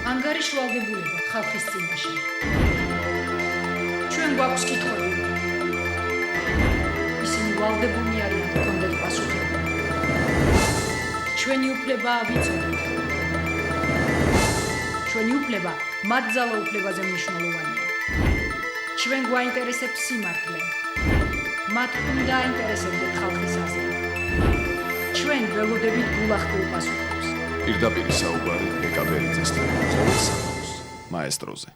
ანგარიშვალდებულება ხალხის წინაშე. ჩვენ გვაქვს კითხვები. ისინი ვალდებულნი არიან გქონდეთ პასუხები. ჩვენი უფლებაა ვიცოდეთ. ჩვენი უფლება მათ ძალაუფლებაზე მნიშვნელოვანია. ჩვენ გვაინტერესებს სიმართლე. მათ უნდა აინტერესებდეთ ხალხის აზრი. ჩვენ ველოდებით გულახდილ პასუხებს. პირდაპირ საუბარი ეკაბერიძესთან, მაესტროზე.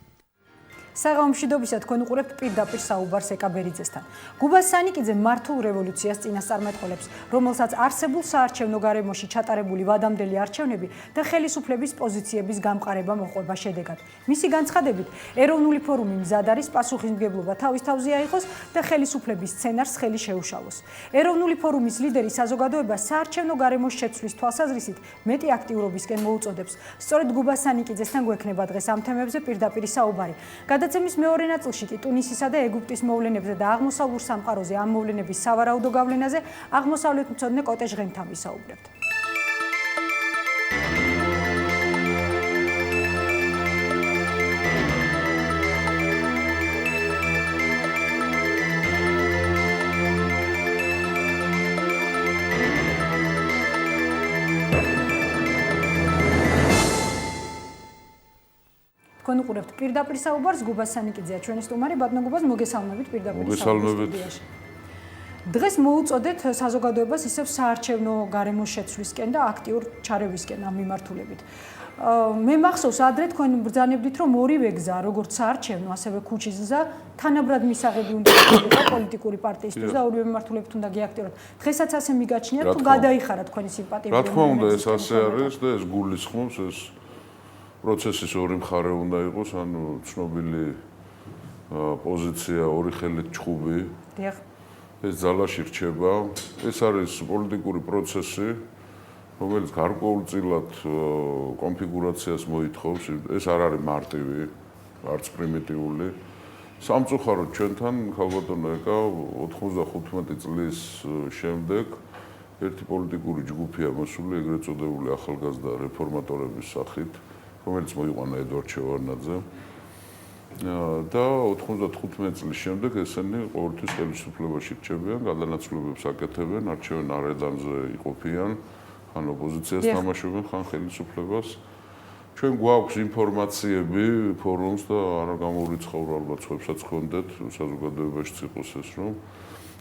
საღამომშვიდობისა თქვენ უყურებთ პირდაპირ საუბარს ეკაბერიძესთან. გუბას სანიკიძე მართულ რევოლუციას წინასწარმეტყველებს, რომელსაც არსებულ საარჩევნო გარემოში ჩატარებული ვადამდელი არჩევნები და ხელისუფლების პოზიციების გამყარება მოჰყვება შედეგად. მისი განცხადებით, ეროვნული ფორუმი მზად არის პასუხისმგებლობა თავის თავზე აიღოს და ხელისუფლების სცენარს ხელი შეუშალოს. ეროვნული ფორუმის ლიდერი საზოგადოებას საარჩევნო გარემოს შეცვლის თვალსაზრისით მეტი აქტიურობისკენ მოუწოდებს. სწორედ გუბას სანიკიძესთან გვექნება დღეს ამ თემებზე პირდაპირ საუბარი. გადაცემის მეორე ნაწილში კი ტუნისისა და ეგვიპტის მოვლენებზე და აღმოსავლურ სამყაროზე ამ მოვლენების სავარაუდო გავლენაზე აღმოსავლეთმცოდნე კოტე ჟღენთან ვისაუბრებთ. თქვენ უყურებთ პირდაპირ საუბარს, გუბას სანიკიძეა ჩვენი სტუმარი, ბატონო გუბას მოგესალმებით პირდაპირ საუბარს. დღეს მოუწოდეთ საზოგადოებას ისევ საარჩევნო გარემოს შეცვლისკენ და აქტიურ ჩარევისკენ ამ მიმართულებით. მე მახსოვს ადრე თქვენ ბრძანებდით, რომ ორივე გზა, როგორც საარჩევნო, ასევე ქუჩის გზა, თანაბრად მისაღები უნდა იყოს პოლიტიკური პარტიისთვის და ორივე მიმართულებით უნდა გეაქტიუროთ. დღესაც ასე მიგაჩნიათ თუ გადაიხარა თქვენი სიმპათიები? რა თქმა უნდა, ეს ასე არის და ეს გულისხმობს ეს პროცესის ორი მხარე უნდა იყოს, ანუ ცნობილი პოზიცია ორი ხელით ჩხუბი. დიახ. ეს ძალაში რჩება. ეს არის პოლიტიკური პროცესი, რომელიც გარკვეულწილად კონფიგურაციას მოითხოვს. ეს არ არის მარტივი, არც პრიმიტიული. სამწუხაროდ ჩვენთან ქალბატონო ეკა 95 წლის შემდეგ ერთი პოლიტიკური ჯგუფია მოსული, ეგრეთ წოდებული ახალგაზრდა რეფორმატორების სახით, რომელიც მოიყვანა ედვარდ შევარდნაძემ და 95 წლის შემდეგ ესენი ყოველთვის ხელისუფლებაში რჩებიან, გადანაცვლებებს აკეთებენ, არჩევენ არედანზე იყოფიან, ხან ოპოზიციას თამაშობენ, ხან ხელისუფლებას. ჩვენ გვაქვს ინფორმაციები ფორუმს და არ გამოვრიცხავ ალბათ სხვებსაც გქონდეთ, საზოგადოებაშიც იყოს ეს, რომ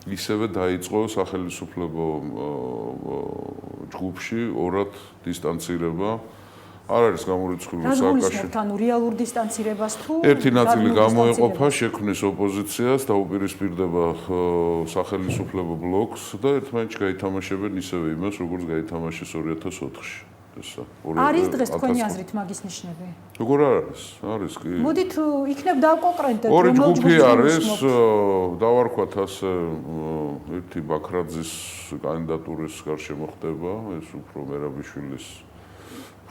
ისევე დაიწყო სახელისუფლებო ჯგუფში ორად დისტანცირება. არ არის გამორიცხული სააკაშო. ანუ რეალურ დისტანცირებას თუ ერთი ნაწილი გამოეყოფა, შექმნის ოპოზიციას, დაუპირისპირდება სახელისუფლებო ბლოკს და ერთმანეთში გაითამაშებენ ისევე იმას, როგორც გაითამაშეს 2004-ში. არის დღეს თქვენი აზრით მაგის ნიშნები? როგორ არის? არის კი. მოდით იქნებ დავკონკრეტდეთ, ორი ჯგუფი არის, დავარქვათ ასე, ერთი ბაქრაძის კანდიდატურის გარშემო ხდება, ეს უფრო მერაბიშვილის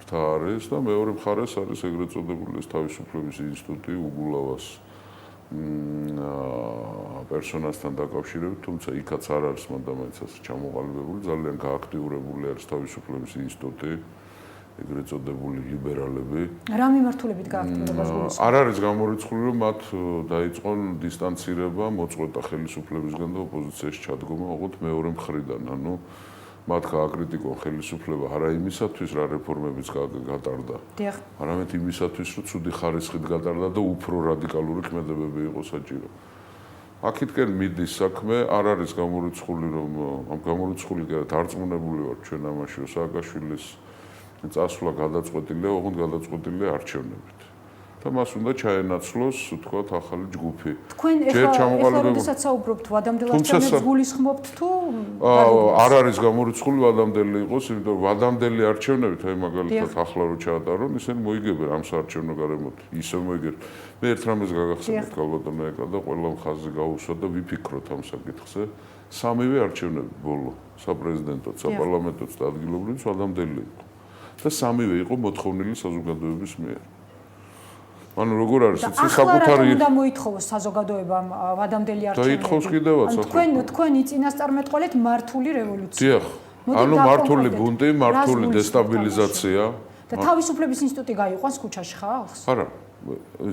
არის და მეორე მხარეს არის ეგრეთ წოდებული თავისუფლების ინსტიტუტი უგულავას პერსონასთან დაკავშირებით, თუმცა იქაც არ არის მანდამაინც ასე ჩამოყალიბებული, ძალიან გააქტიურებული არის თავისუფლების ინსტიტუტი, ეგრეთ წოდებული ლიბერალები. რა მიმართულებით გააქტიურებას გულისხმობთ? არ არის გამორიცხული, რომ მათ დაიწყონ დისტანცირება მოწყვეტა ხელისუფლებისგან და ოპოზიციაში ჩადგომა, ოღონდ მეორე მხრიდან, ანუ მათ გააკრიტიკონ ხელისუფლება არა იმისათვის, რა რეფორმებიც გატარდა. დიახ. არამედ იმისათვის, რომ ცუდი ხარისხით გატარდა და უფრო რადიკალური ქმედებები იყო საჭირო. აქეთკენ მიდის საქმე, არ არის გამორიცხული, რომ ამ გამორიცხული დარწმუნებული ვარ ჩვენ ამაში, რომ სააკაშვილის წასვლა გადაწყვეტილია, ოღონდ გადაწყვეტილია არჩევნებით. და მას უნდა ჩაენაცვლოს, თქვათ, ახალი ჯგუფი. თქვენ ეხლა როდესაც საუბრობთ ვადამდელ არჩევნებს გულისხმობთ თუ არ არის გამორიცხული ვადამდელი იყოს, იმიტომ რომ ვადამდელი არჩევნებით, აი მაგალითად ახლა რო ჩაატარონ, ისინი მოიგებენ ამ საარჩევნო გარემოთ. ისევ მოიგებენ. მე ერთ რამეს გაგახსენებთ ქალბატონო ეკა და ყველა მხარზე გავუსვა და ვიფიქროთ ამ საკითხზე. სამივე არჩევნები ბოლო, საპრეზიდენტოც, საპარლამენტოც და ადგილობრივიც ვადამდელი იყო. და სამივე იყო მოთხოვნილი საზოგადოების მიერ. ანუ როგორ არის იცი საკუთარი უნდა მოითხოვოს საზოგადოებამ ვადამდელი არჩევნები. დაითხოვს კიდევაც ახლა. თქვენ წინასწარმეტყველეთ მართული რევოლუცია. დიახ. ანუ მართული ბუნტი, მართული დესტაბილიზაცია. და თავისუფლების ინსტიტუტი გაიყვანს ქუჩაში ხალხს? არა,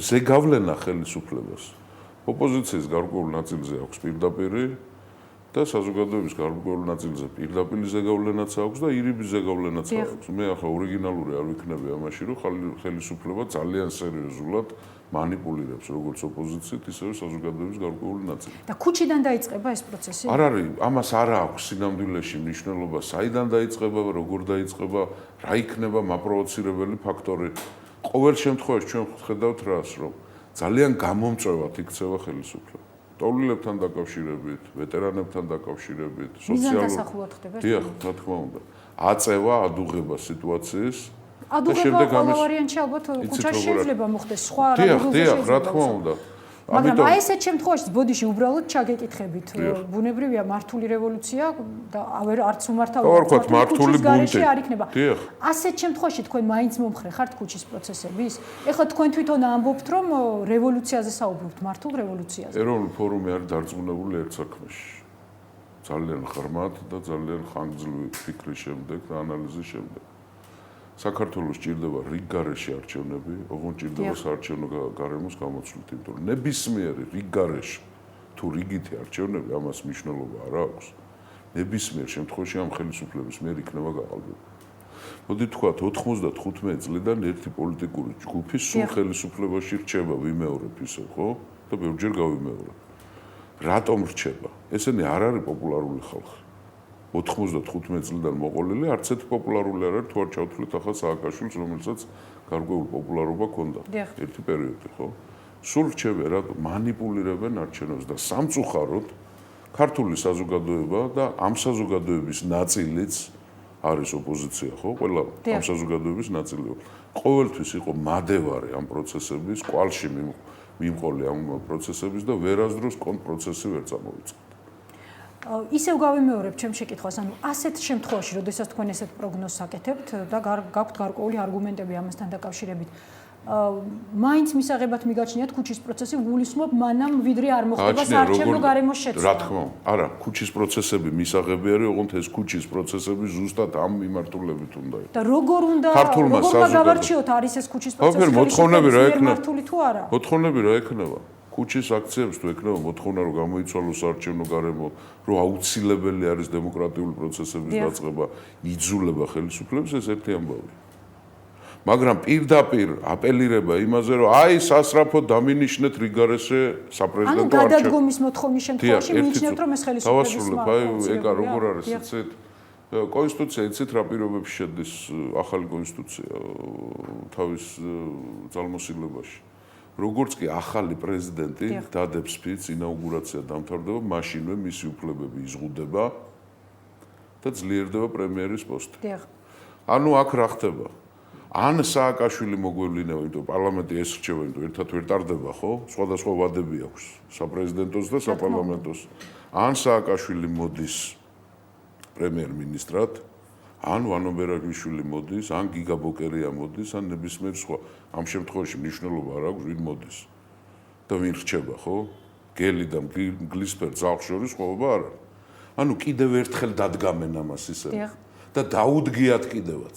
ზეგავლენა ხელისუფლებას. ოპოზიციის გარკვეულ ნაწილზე აქვს პირდაპირი და საზოგადოების გარკვეულ ნაწილზე პირდაპირ ზეგავლენაც აქვს და ირიბის ზეგავლენაც აქვს. მე ახლა ორიგინალური არ ვიქნები ამაში, რომ ხელისუფლება ძალიან სერიოზულად манипулირებს როგორც ოპოზიციით, ისევე საზოგადოების გარკვეული ნაწილი. და ქუჩიდან დაიწყება ეს პროცესი? არ არის, ამას არ აქვს სინამდვილეში მნიშვნელობა, საიდან დაიწყება, როგორ დაიწყება, რა იქნება მაპროვოცირებელი ფაქტორი. ყოველ შემთხვევაში ჩვენ ხედავთ რას, რომ ძალიან გამომწვევად იქცევა ხელისუფლება. ტოლილებთან დაკავშირებით, ვეტერანებთან დაკავშირებით, მიზანდასახულად ხდება. დიახ, რა თქმა უნდა. აწევა, ადუღება სიტუაციის ადუღება ყოველ ვარიანტში ალბათ ქუჩაში შეიძლება მოხდეს, სხვა რადიკალურ შეიძლება. რა თქმა უნდა. მაგრამ აი ესეთ შემთხვევაში ბოდიში უბრალოდ ჩაგეკითხებით, ბუნებრივია მართული რევოლუცია და არც უმართავია მართული ბუნტი არ იქნება. ასეთ შემთხვევაში თქვენ მაინც მომხრე ხართ ქუჩის პროცესების? ეხლა თქვენ თვითონ ამბობთ, რომ რევოლუციაზე საუბრობთ, მართულ რევოლუციაზე. ეროვნული ფორუმი არის დარწმუნებული ერთ საქმეში. ძალიან ღრმად და ძალიან ხანგრძლივი ფიქრის შემდეგ და ანალიზის შემდეგ. საქართველოს ჭირდება რიგ გარეშე არჩევნები, ოღონდ ჭირდება საარჩევნო გარემოს გამოცვლით, იმიტომ რომ ნებისმიერი რიგ გარეშე თუ რიგითი არჩევნები ამას მნიშვნელობა არ აქვს. ნებისმიერ შემთხვევაში ამ ხელისუფლების მიერ იქნება გაყალბება. მოდი ვთქვათ, 95 წლიდან ერთი პოლიტიკური ჯგუფი სულ ხელისუფლებაში რჩება, ვიმეორებ ისე, ხო? და ბევრჯერ გავიმეორებ. რატომ რჩება? ესენი არ არის პოპულარული ხალხი. 95 წლიდან მოყოლილი არც ერთი პოპულარული არ არის, თუ არ ჩავთვლით ახლა სააკაშვილს, რომელსაც გარკვეული პოპულარობა ჰქონდა ერთი პერიოდი, ხო? სულ რჩებენ, რატომ манипулირებენ არჩევნებს და სამწუხაროდ ქართული საზოგადოება და ამ საზოგადოების ნაწილიც არის ოპოზიცია, ხო? ყველა ამ საზოგადოების ნაწილი. ყოველთვის იყო მადევარი ამ პროცესების, კვალში მიმყოლი ამ პროცესების და ვერასდროს კონტრპროცესი ვერ წამოვიწყდა. ისევ გავიმეორებ ჩემ შეკითხვას, ანუ ასეთ შემთხვევაში, როდესაც თქვენ ესეთ პროგნოზს აკეთებთ და გაქვთ გარკვეული არგუმენტები ამასთან დაკავშირებით, მაინც მისაღებად მიგაჩნიათ ქუჩის პროცესი გულისხმობ მანამ ვიდრე არ მოხდება საარჩევნო გარემოს შეცვლა. რა თქმა უნდა, არა, ქუჩის პროცესები მისაღები არის, ოღონდ ეს ქუჩის პროცესები ზუსტად ამ მიმართულებით უნდა იყოს. და როგორ უნდა გავარჩიოთ არის ეს ქუჩის პროცესი? მოთხოვნები რა ექნება? მართული თუ არა? მოთხოვნები რა ექნება? ქუჩის აქციებს თუ ექნება მოთხოვნა, რომ გამოიცვალოს საარჩევნო გარემო, რომ აუცილებელი არის დემოკრატიული პროცესების დაწყება, იძულება ხელისუფლების, ეს ერთი ამბავია. მაგრამ პირდაპირ აპელირება იმაზე, რომ აი სასწრაფოდ დამინიშნეთ რიგ გარეშე საპრეზიდენტო არჩევნებს. ანუ გადადგომის მოთხოვნის შემთხვევაში მიიჩნევთ, რომ ეს ხელისუფლების ეგა როგორ არის იცით? კონსტიტუცია იცით რა პირობებში შედის ახალი კონსტიტუცია თავის ძალმოსილებაში. როგორც კი ახალი პრეზიდენტი დადებს ფიცს, ინაუგურაცია დამთავრდება, მაშინვე მისი უფლებები იზღუდება და ძლიერდება პრემიერის პოსტი. ანუ აქ რა ხდება? ან სააკაშვილი მოგვევლინება, იმიტომ პარლამენტი ესრჩება, იმიტომ ერთად ვერ ტარდება, ხო? სხვადასხვა ვადები აქვს საპრეზიდენტოს და საპარლამენტოს. ან სააკაშვილი მოდის პრემიერ-მინისტრად, ან ვანო ბერაგლიშვილი მოდის, ან გიგა ბოკერია მოდის, ან ნებისმიერ სხვა. ამ შემთხვევაში მნიშვნელობა არ აქვს, ვინ მოდის და ვინ რჩება, ხო? გელი და გლისფერ ძალს შორის ხოვება არ არის. ანუ კიდევ ერთხელ დადგამენ ამას ისე და დაუდგიათ კიდევაც.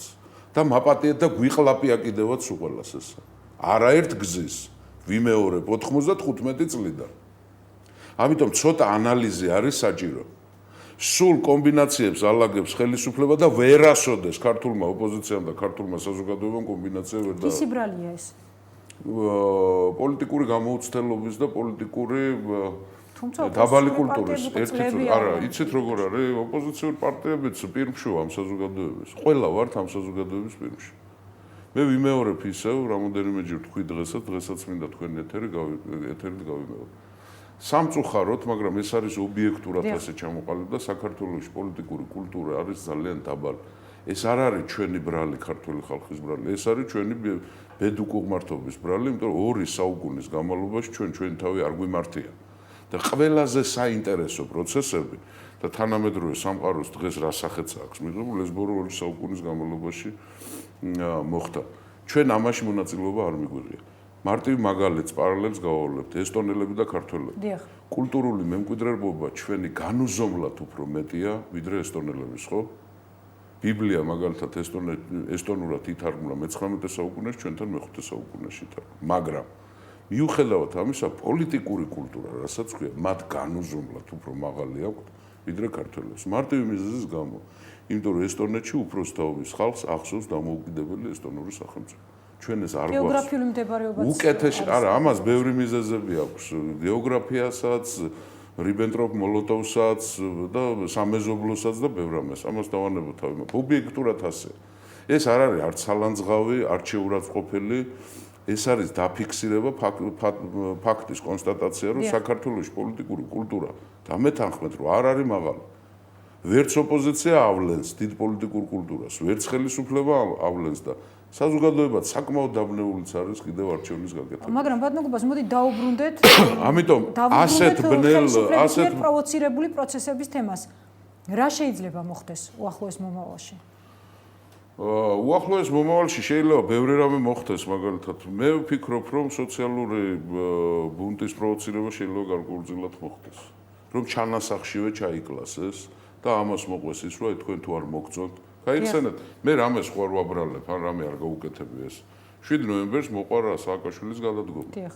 და მაპატიეთ და გვიყლაპია კიდევაც უყოლას ეს. არაერთ გზის ვიმეორებ 95 წლიდან. ამიტომ ცოტა ანალიზი არის საჭირო. სულ კომბინაციებს ალაგებს ხელისუფლება და ვერასოდეს ქართულმა ოპოზიციამ და ქართულმა საზოგადოებამ კომბინაცია ვერ და. ის იბრალია ეს. პოლიტიკური გამოუცდელობის და პოლიტიკური დაბალი კულტურის ერთი არა, იცით როგორ არის ოპოზიციური პარტიებიც პირმშოა ამ საზოგადოების. ყველა ვართ ამ საზოგადოების პირმში. მე ვიმეორებ ისევ, რამოდენიმეჯერ თქვი დღესაც მინდა თქვენი ეთერით გავიმეორებ. სამწუხაროდ, მაგრამ ეს არის ობიექტურად ასე ჩამოყალიბდა საქართველოში პოლიტიკური კულტურა არის ძალიან დაბალი. ეს არ არის ჩვენი ბრალი, ქართული ხალხის ბრალი, ეს არის ჩვენი ბედუკუღმართობის ბრალი, იმიტომ რომ 2 საუკუნის განმავლობაში ჩვენი თავი არ გვიმართია. და ყველაზე საინტერესო პროცესები და თანამედროვე სამყაროს დღეს რა სახეც აქვს მიღებული ეს ბორო 2 საუკუნის განმავლობაში მოხდა. ჩვენ ამაში მონაწილეობა არ მიგვიღია. მარტივ მაგალითს პარალელს გავავლებთ ესტონელები და ქართველები. კულტურული მემკვიდრეობა ჩვენი განუზომლად უფრო მეტია ვიდრე ესტონელების, ხო? ბიბლია მაგალითად ესტონურად ითარგმნა მე-19 საუკუნეში, ჩვენთან მე-5 საუკუნეში ითარგმნა. მაგრამ მიუხედავად ამისა, პოლიტიკური კულტურა, რასაც ქვია, მათ განუზომლად უფრო მაღალი აქვს, ვიდრე ქართველებს. მარტივი მიზეზის გამო. იმიტომ რომ ესტონეთში უფროსთაობის ხალხს ახსოვს დამოუკიდებელი ესტონური სახელმწიფო. ჩვენ ეს არ გვაქვს. გეოგრაფიული მდებარეობაც უკეთესი, არა, ამას ბევრი მიზეზები აქვს. გეოგრაფიასაც, რიბენტროპ-მოლოტოვსაც და სამეზობლოსაც და ბევრ ამას. ამას დავანებოთ თავი. ობიექტურად ასე. ეს არ არის არც სალანძღავი, არც შეურაცხყოფელი. ეს არის დაფიქსირება ფაქტის კონსტატაცია, რომ საქართველოში პოლიტიკური კულტურა დამეთანხმეთ, რომ არ არის მაღალი. ვერც ოპოზიცია ავლენს დიდ პოლიტიკურ კულტურას, ვერც ხელისუფლება ავლენს და საზოგადოებაც საკმაოდ დაბნეულიც არის კიდევ არჩევნის გაკეთებაში. მაგრამ ბატონო გუბას, მოდი დაუბრუნდეთ. ამიტომ ასეთ ბნელ, ასეთ პროვოცირებული პროცესების თემას. რა შეიძლება მოხდეს უახლოეს მომავალში? უახლოეს მომავალში შეიძლება ბევრი რამე მოხდეს, მაგალითად, მე ვფიქრობ, რომ სოციალური ბუნტის პროვოცირება შეიძლება გარკვეულწილად მოხდეს. რომ ჩანასახშივე ჩაიკლას ეს და ამას მოყვეს ის, რომ თქვენ თუ არ მოგწონთ, გაიხსენეთ. მე რამეს ხო არ ვაბრალებ, ან რამე არ გაუკეთები ეს. 7 ნოემბერს მოყარა სააკაშვილის გადადგომა. დიახ.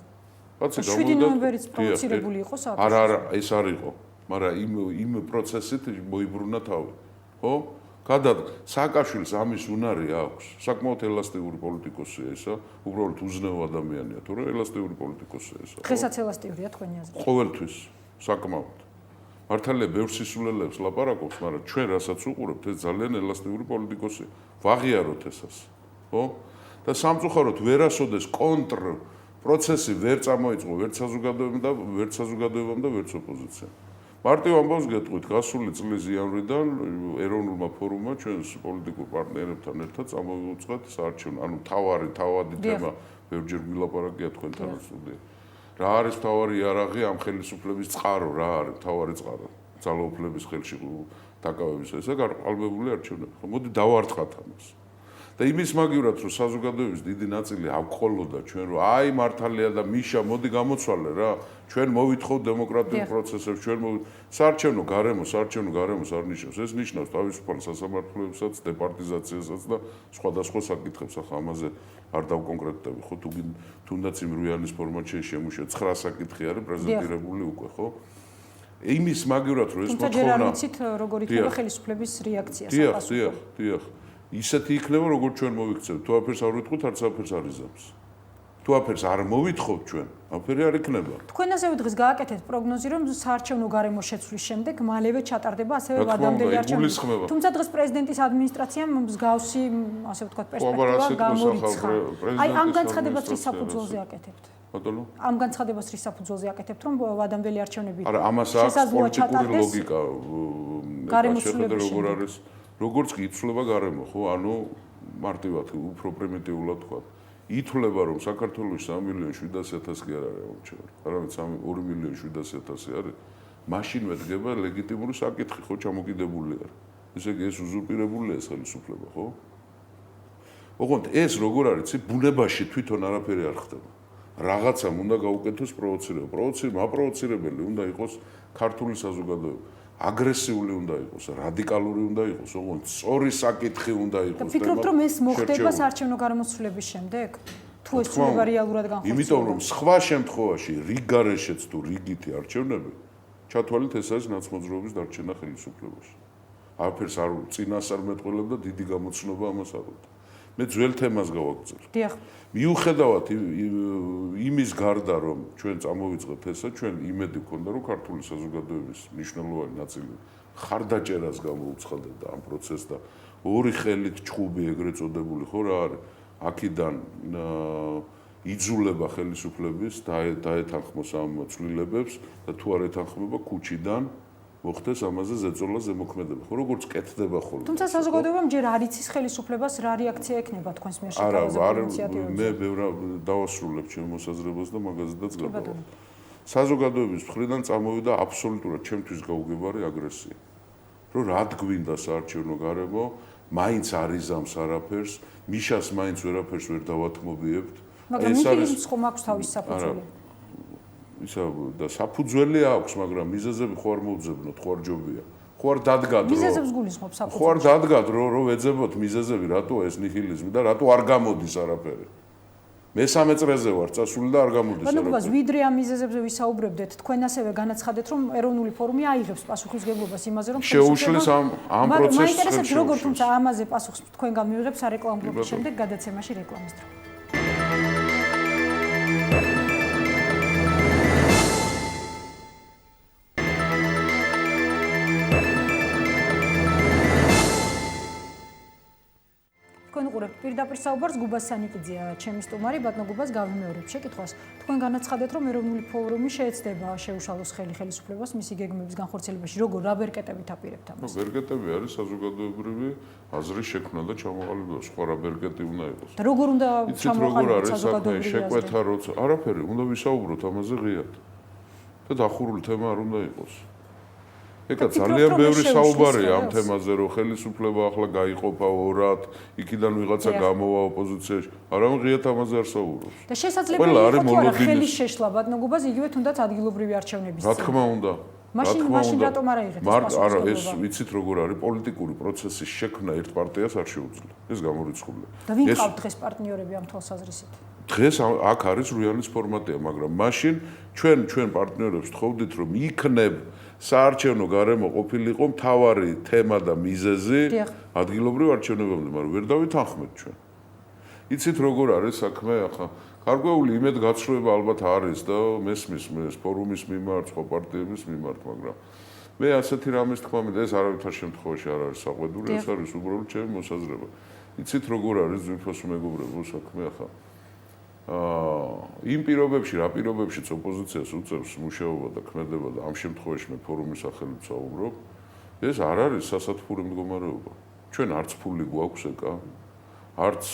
კაცი 7 ნოემბერიც პროვოცირებული იყო სააკაშვილი. არა, ეს არ იყო, მაგრამ იმ პროცესით მოიბრუნა თავი. ხო? სააკაშვილს ამის უნარი აქვს. საკმაოდ ელასტიური პოლიტიკოსია ისა, უბრალოდ უზნეო ადამიანია, თორემ ელასტიური პოლიტიკოსია ისა. დღესაც ელასტიურია თქვენი აზრით? ყოველთვის საკმაოდ. მართალია ბევრ სისულელებს ლაპარაკობს, მაგრამ ჩვენ რასაც უყურებთ, ეს ძალიან ელასტიური პოლიტიკოსია. ვაღიაროთ ესას. ხო? და სამწუხაროდ ვერასოდეს კონტრ პროცესი ვერ წამოიწყო ვერც საზოგადოებამ და ვერც ოპოზიციამ. მარტივ ამბავს გეტყვით, გასული წლის იანვრიდან ეროვნულმა ფორუმმა ჩვენს პოლიტიკურ პარტნიორებთან ერთად წამოვიუწყეთ საარჩევნო, ანუ თავადი თემა ბევრჯერ გვილაპარაკია თქვენთან სტუდიაში. რა არის თავარი იარაღი ამ ხელისუფლების წყარო, რა არის თავარი წყარო? ძალაუფლების ხელში დაკავების ესა გარყალბებული არჩევნები. მოდი დავარტყათ ამას. და იმის მაგივრად, რომ საზოგადოების დიდი ნაწილი აღყოლოდა ჩვენ, რომ აი მართალია და მიშა, მოდი გამოცვალე რა, ჩვენ მოვითხოვ დემოკრატიულ პროცესებს, საარჩევნო გარემოს არ ნიშნავს. ეს ნიშნავს თავისუფალ სასამართლოებსაც, დეპარტიზაციასაც და სხვადასხვა საკითხებს. ახლა ამაზე არ დავკონკრეტდები, ხო, თუნდაც იმ რუიანის ფორმატში შემუშავე 9 საკითხი არის პრეზენტირებული უკვე, ხო? იმის მაგივრად, რომ ეს თუმცა ჯერ არ ვიცით როგორ იქნება ხელისუფლების რეაქცია საპასუხო. დიახ. ისეთი იქნება, როგორც ჩვენ მოვიქცევთ. თუ აფერს არ ვიტყვით, არც აფერს არ იზამს. თუ აფერს არ მოვითხოვთ ჩვენ, აფერი არ იქნება. თქვენ ასევე დღეს გააკეთეთ პროგნოზი, რომ საარჩევნო გარემოს შეცვლის შემდეგ მალევე ჩატარდება ასევე ვადამდელი არჩევნები. თუმცა დღეს პრეზიდენტის ადმინისტრაციამ მსგავსი, ასე ვთქვათ, პერსპექტივა გამორიცხა. აი ამ განცხადებას რის საფუძველზე აკეთებთ? ბატონო? ამ განცხადებას რის საფუძველზე აკეთებთ, რომ ვადამდელი არჩევნები არა, ამას აქვს პოლიტიკური ლოგიკა. როგორ არის? როგორც კი იცვლება გარემო, ხო? ანუ მარტივად უფრო პრიმიტიულად თქვა. ითვლება, რომ საქართველოს 3.700.000 კი არ არის აუჩევარი. არამედ 2.700.000 არის. მაშინვე დგება ლეგიტიმური საკითხი, ხო, ჩამოკიდებული არის. ესე იგი ეს უზურპირებულია ეს ხელისუფლება, ხო? ოღონდ ეს როგორ არის, ბუნებაში თვითონ არაფერი არ ხდება. რაღაცამ უნდა გაუკეთოს პროვოცირება. აპროვოცირებელი უნდა იყოს ქართული საზოგადოება. აგრესიული უნდა იყოს, რადიკალური უნდა იყოს, ოღონდ სწორი საკითხი უნდა იყოს. ფიქრობთ, რომ ეს მოხდება საარჩევნო გარემოცვლების შემდეგ? თუ ეს ცვლილება რეალურად განხორციელდება? იმიტომ რომ სხვა შემთხვევაში რიგ გარეშეც თუ რიგითი არჩევნები ჩათვალეთ ეს არის ნაცმოძრაობის დარჩენა ხელისუფლებაში. არაფერს არ წინასწარ მეტყველებ და დიდი გამოცნობა ამას არ ვუყურებ. მე ძველ თემას გავაგრძელებ. დიახ. მიუხედავად იმის გარდა რომ ჩვენ წამოვიწყებთ ესა, ჩვენ იმედი გქონდა რომ ქართული საზოგადოების მნიშვნელოვანი ნაწილი ხარდაჭერას გამოუცხადებდა ამ პროცესს და ორი ხელით ჩხუბი ეგრეთ წოდებული ხო რა არის? აქედან იძულება ხელისუფლების დაეთანხმოს ამ ცვლილებებს და თუ არ ეთანხმება ქუჩიდან მოხდეს ამაზე ზეწოლა ზემოქმედება. ხო როგორც კეთდება ხოლმე. თუმცა საზოგადოებამ ჯერ არ იცის ხელისუფლებას რა რეაქცია ექნება თქვენს მიერ შეთავაზებულ ინიციატივებზე. მე დავასრულებ ჩემს მოსაზრებას და მაგაზედაც გადავალ. საზოგადოების მხრიდან წამოვიდა აბსოლუტურად ჩემთვის გაუგებარი აგრესია. რომ რად გვინდა საარჩევნო გარემო, მაინც არ იზამს არაფერს, მიშას მაინც ვერაფერს ვერ დავათმობიებთ. მაგრამ ის ხომ აქვს თავის საფუძველი. ისა და საფუძველი აქვს, მაგრამ მიზეზები ხო არ მოუძებნოთ, ხო არ ჯობია. ხო არ დადგად მიზეზებს გულისხმობს ხო არ საფუძველში. დადგად რომ ეძებოთ მიზეზები რატო ეს ნიჰილიზმი და რატო არ გამოდის არაფერი მესამე წრეზე ვარ წასული და არ გამოდის ბატონობას ვიდრე ამ მიზეზებზე ვისაუბრებდეთ თქვენ ასევე განაცხადეთ რომ ეროვნული ფორუმი აიღებს პასუხისგებლობას იმაზე რომ შეუშლის ამ პროცესს მაინტერესებს როგორ თუმცა ამაზე პასუხს თქვენ გამიიღებს სარეკლამო ბლოკის შემდეგ გადაცემაში რეკლამის დრო თქვენ უყურებთ პირდაპირ საუბარს გუბას სანიკიძეა ჩემი სტუმარი ბატონო გუბას გავიმეორებ შეკითხვას თქვენ განაცხადეთ რომ ეროვნული ფორუმი შეეცდება შეუშალოს ხელისუფლებას მისი გეგმების განხორციელებაში როგორ რა ბერკეტებით აპირებთ ამას ბერკეტები არის საზოგადოებრივი აზრის შექმნა და ჩამოყალიბება სხვა რა ბერკეტი უნდა იყოს და როგორ უნდა ჩამოყალიბდეს საზოგადოებრივი შეკვეთა როცა არაფერი უნდა ვისაუბროთ ამაზე ღიად და დახურული თემა არ უნდა იყოს ეკა ძალიან ბევრი საუბარია ამ თემაზე რომ ხელისუფლება ახლა გაიყოფა ორად იქიდან ვიღაცა გამოვა ოპოზიციაში არავინ ღიად ამაზე არ საუბრობს და შესაძლებელი იყო თუ არა ხელის შეშლა ბატონო გუბას იგივე თუნდაც ადგილობრივი არჩევნების რა თქმა უნდა მაშინ რატომ არ აიღეთ ეს არა ეს ვიცით როგორ არის პოლიტიკური პროცესის შექმნა ერთ პარტიას არ შეუძლია ეს გამორიცხულია და ვინ ყავთ დღეს პარტნიორები ამ თვალსაზრისით დღეს აქ არის რუალის ფორმატია მაგრამ მაშინ ჩვენ პარტნიორებს თხოვდით რომ იქნებ საარჩევნო გარემო ყოფილიყო მთავარი თემა და მიზეზი ადგილობრივ არჩევნებამდე მაგრამ ვერ დავითანხმეთ ჩვენ იცით როგორ არის საქმე ახლა გარკვეული იმედ გაცვლება ალბათ არის და მესმის ეს ფორუმის მიმართ სხვა პარტიების მიმართ მაგრამ მე ასეთი რამის თქმა მინდა ეს არავითარ შემთხვევაში არ არის საყვედური ეს არის უბრალოდ ჩემი მოსაზრება იცით როგორ არის ძვირფას მეგობრებო საქმე ახლა იმ პირობებში რა პირობებშიც ოპოზიციას უწევს მუშაობა და ქმედება და ამ შემთხვევაში მე ფორუმის სახელით საუბრობ ეს არ არის სასათბური მდგომარეობა ჩვენ არც ფული გვაქვს ეკა არც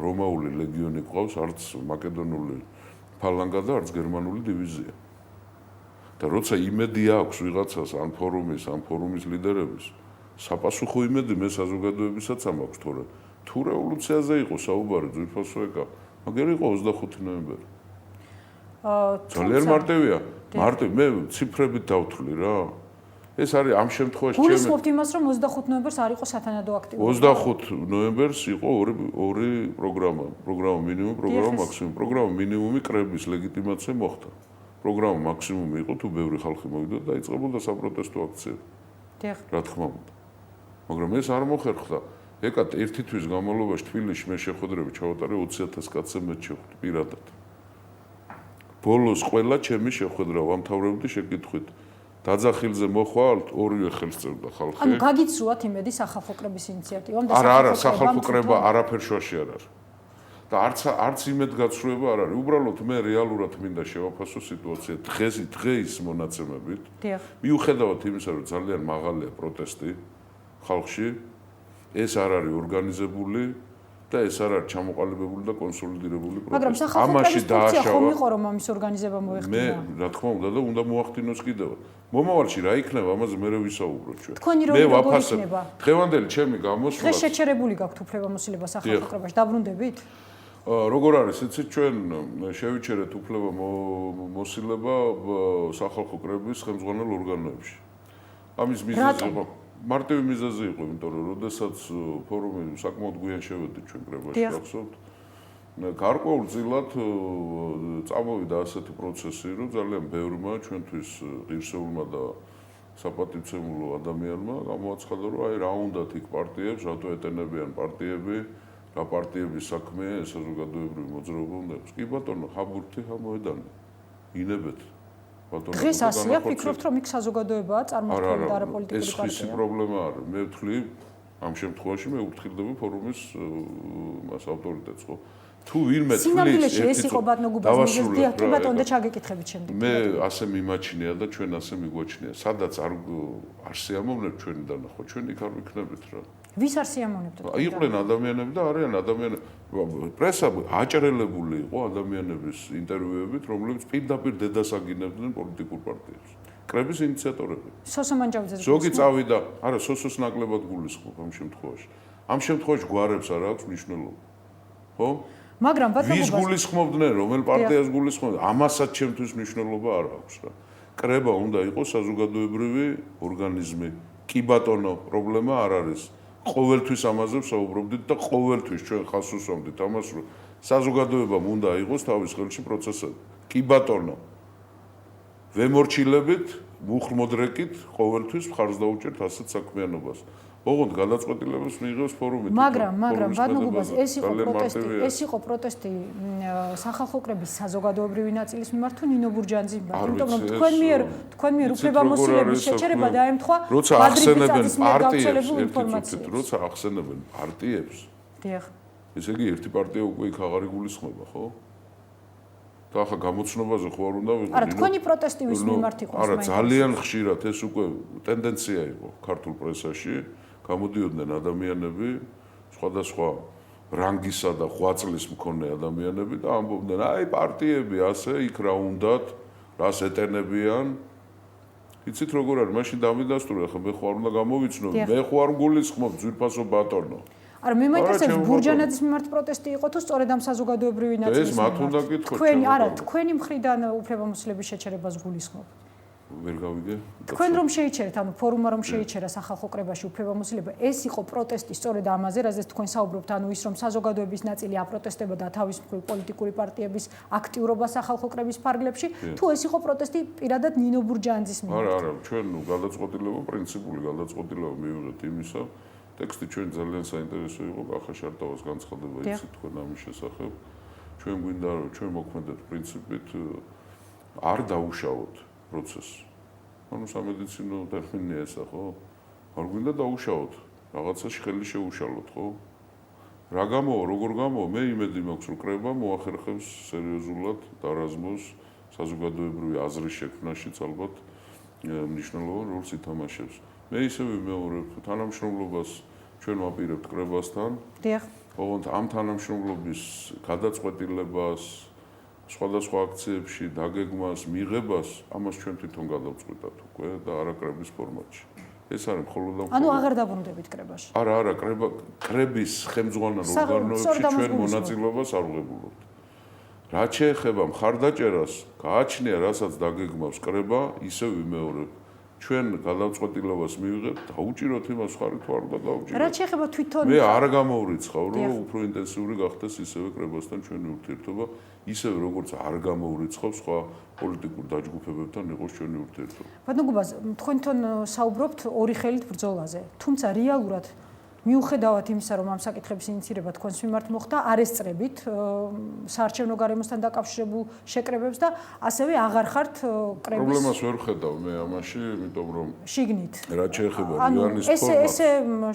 რომაული ლეგიონი გვყავს არც მაკედონური ფალანგა და არც გერმანული დივიზია და როცა იმედი აქვს ვიღაცას ამ ფორუმის ლიდერების საპასუხო იმედი მე საზოგადოებისაც ამაქვს თორე თუ რევოლუციაზე იყო საუბარი ძვირფასო ეკა მაგერ იყო 25 ნოემბერი. ძალიან მარტივია. მარტივ მე ციფრებით დავთვლი რა. ეს არის ამ შემთხვევაში ჩემი გულისხმობთ იმას რომ 25 ნოემბერს არ იყო სათანადო აქტივობა. 25 ნოემბერს იყო ორი პროგრამა. პროგრამა მინიმუმი, პროგრამა მაქსიმუმი. პროგრამა მინიმუმი კრების ლეგიტიმაცია მოხდა. პროგრამა მაქსიმუმი იყო თუ ბევრი ხალხი მოვიდა და იწყებოდა საპროტესტო აქციები. დიახ. რა თქმა უნდა. მაგრამ ეს არ მოხერხდა. ეკა ერთი თვის განმავლობაში თბილისში მე შეხვედრები ჩავატარე 20,000 კაცზე მე შეხვდი პირადად. ბოლოს ყველა ჩემი შეხვედრა ვამთავრებდი შეკითხვით. დაძახილზე მოხვალთ ორივე ხელს წერდა ხალხი. ანუ გაგიცრუათ იმედი სახალხო კრების ინიციატივამ და არა, სახალხო კრება არაფერ შუაში არ არის. და არც იმედგაცრუება არ არის. უბრალოდ მე რეალურად მინდა შევაფასო სიტუაცია დღეს მონაცემებით. დიახ. მიუხედავად იმისა, რომ ძალიან მაღალია პროტესტი ხალხში ეს არ არის ორგანიზებული და ეს არ არის ჩამოყალიბებული და კონსოლიდირებული პროცესი. მაგრამ სახალხო კრების ფუნქცია ხომ იყო რომ ამის ორგანიზება მოეხდინა? მე რა თქმა უნდა და უნდა მოახდინოს კიდევ. მომავალში რა იქნება ამაზე მე ვისაუბროთ ჩვენ. თქვენი როლი როგორ იქნება? დღევანდელი ჩემი გამოსვლა. დღეს შეჩერებული გაქვთ უფლებამოსილება სახალხო კრებაში, დაბრუნდებით? როგორ არის, იცით ჩვენ შევიჩერეთ უფლება მოსილება სახალხო კრების ხელმძღვანელ ორგანოებში. ამის მიზეზი იყო მარტივი მიზეზი იყო, იმიტომ რომ როდესაც ფორუმი საკმაოდ გვიან შევედი ჩვენ კრებაში, გახსოვთ. გარკვეულწილად წამოვიდა ასეთი პროცესი, რომ ძალიან ბევრმა ჩვენთვის ღირსეულმა და საპატივცემულო ადამიანმა გამოაცხადა, რომ აი რა უნდათ იქ პარტიებს, რატო ეტენებიან პარტიები, რა პარტიების საქმეა ეს საზოგადოებრივი მოძრაობა უნდა იყოს. კი ბატონო, ხაბურთი მოედანი. ინებეთ. ბატონო, დღეს ასეა ფიქრობთ, რომ იქ საზოგადოებაა წარმოქმნილი და არა პოლიტიკური პარტია. ეს პრობლემა არის. მე ვთვლი ამ შემთხვევაში მე ვფრთხილდები ფორუმის მას ავტორიტეტს, ხო? თუ ვინმე თვლის ეს იყო ბატონო გუბაზის მიზეზი, კი ბატონო და ჩაგეკითხებით შემდეგ. მე ასე მიმაჩნია და ჩვენ ასე მიგვაჩნია. სადაც არ სიამოვნებთ ჩვენი დანახვა, ჩვენ იქ არ ვიქნებით რა. ვის არ სიამოვნებთ? იყვნენ ადამიანები და არიან ადამიანები. პრესა აჭრელებული იყო ადამიანების ინტერვიუებით, რომლებიც პირდაპირ დედას აგინებდნენ პოლიტიკურ პარტიებს. კრების ინიციატორები. სოსო მანჯავიძე. ზოგი წავიდა, არა, სოსოს ნაკლებად გულისხმობ ამ შემთხვევაში. ამ შემთხვევაში გვარებს არ აქვს მნიშვნელობა. ხო? მაგრამ ბატონო ვის გულისხმობდნენ, რომელ პარტიას გულისხმობდნენ, ამასაც ჩემთვის მნიშვნელობა არ აქვს რა. კრება უნდა იყოს საზოგადოებრივი ორგანიზმი, კი ბატონო, პრობლემა არ არის. ყოველთვის ამაზე ვსაუბრობდით და ყოველთვის ჩვენ ხას უსვამდით ამას, რომ საზოგადოებამ უნდა აიღოს თავის ხელში პროცესები. კი ბატონო. ვემორჩილებით, მუხრმოდრეკით ყოველთვის მხარს დაუჭერთ ასეთ საქმიანობას. ოღონდ გადაწყვეტილებას მიიღებს ფორუმი. მაგრამ ბატონობას ეს იყო პროტესტი სახალხო კრების საზოგადოებრივი ნაწილის მიმართ თუ ნინო ბურჯანძის მიმართ, იმიტომ რომ თქვენ მიერ უფლებამოსილების შეჩერება დაემთხვა ახსენებენ პარტიებს, როცა ახსენებენ პარტიებს. დიახ. ესე იგი ერთი პარტია უკვე იქ აღარ იგულისხმება, ხო? და ახლა გამოცნობაზე ხო არ უნდა ვიყო. არა, თქვენი პროტესტი ვის მიმართ იყო? არა, ძალიან ხშირად ეს უკვე ტენდენცია იყო ქართულ პრესაში. გამოდიოდნენ ადამიანები, სხვადასხვა რანგისა და ღვაწლის მქონე ადამიანები და ამბობდნენ, აი პარტიები ასე იქ რა უნდათ, რას ეტენებიან. იცით როგორ არის, მაშინ დამიდასტურე, ახლა მე ხო არ უნდა გამოვიცნო, მე ხო არ მგულისხმობ ძვირფასო ბატონო. არა, მე მაინტერესებს ბურჯანაძის მიმართ პროტესტი იყო თუ სწორედ ამ საზოგადოებრივი ნაწილის ეს მათ უნდა გითხოთ. თქვენი მხრიდან უფლებამოსილების შეჩერებას გულისხმობ. ვერ გავიგე. თქვენ რომ შეიჩერეთ, ანუ ფორუმმა რომ შეიჩერა სახალხო კრებაში უფლებამოსილება, ეს იყო პროტესტი სწორედ ამაზე, რაზეც თქვენ საუბრობთ, ანუ ის რომ საზოგადოების ნაწილი აპროტესტებოდა თავის მხრივ პოლიტიკური პარტიების აქტიურობას სახალხო კრების ფარგლებში, თუ ეს იყო პროტესტი პირადად ნინო ბურჯანძის მიმართ. არა, ჩვენ გადაწყვეტილება, პრინციპული გადაწყვეტილება მივიღეთ იმისა, ტექსტი ჩვენ ძალიან საინტერესო იყო, კახა შარტავას განცხადება იცით თქვენ ამის შესახებ. ჩვენ გვინდა რომ ჩვენ მოქმედეთ პრინციპით არ დაუშავოთ პროცესს. ანუ სამედიცინო ტერმინია ესა, ხო? არ გვინდა დაუშავოთ, რაღაცაში ხელი შეუშალოთ, ხო? რა გამოვა, როგორ გამოვა, მე იმედი მაქვს, რომ კრება მოახერხებს სერიოზულად დარაზმოს საზოგადოებრივი აზრის შექმნაშიც ალბათ მნიშვნელოვან როლს ითამაშებს. მე ისევ ვიმეორებ თანამშრომლობას ჩვენ ვაპირებთ კრებასთან. დიახ. ოღონდ ამ თანამშრომლობის გადაწყვეტილებას სხვადასხვა აქციებში დაგეგმას, მიღებას, ამას ჩვენ თვითონ გადავწყვეტათ უკვე და არაკრების ფორმატში. ეს არის მხოლოდ და ანუ აღარ დაბრუნდებით კრებაში. არა, კრების ხელმძღვანელ ორგანოებში ჩვენ მონაწილეობას არ ვღებულობთ. რაც შეეხება მხარდაჭერას, გააჩნია, რასაც დაგეგმავს კრება, ისევ ვიმეორებ. ჩვენ გადაწყვეტილებას მივიღებთ, დაუჭიროთ იმას ხარი თუ არ უნდა დაუჭიროთ. რაც შეეხება თვითონ მე არ გამოვრიცხავ, რომ უფრო ინტენსიური გახდეს ისევე კრებასთან ჩვენი ურთიერთობა, ისევე როგორც არ გამოვრიცხავ სხვა პოლიტიკურ დაჯგუფებებთან იყოს ჩვენი ურთიერთობა. ბატონ გუბაზ, თქვენთან საუბრობთ ორი ხელით ბრძოლაზე, თუმცა რეალურად მიუხედავად იმისა, რომ ამ საკითხების ინიცირება თქვენს მიმართ მოხდა, არ ესწრებით საარჩევნო გარემოსთან დაკავშირებულ შეკრებებს და ასევე აღარ ხართ კრების პრობლემას ვერ ხედავ მე ამაში, იმიტომ რომ შიგნით. რაც შეეხება რიანის ფორმატს. ესე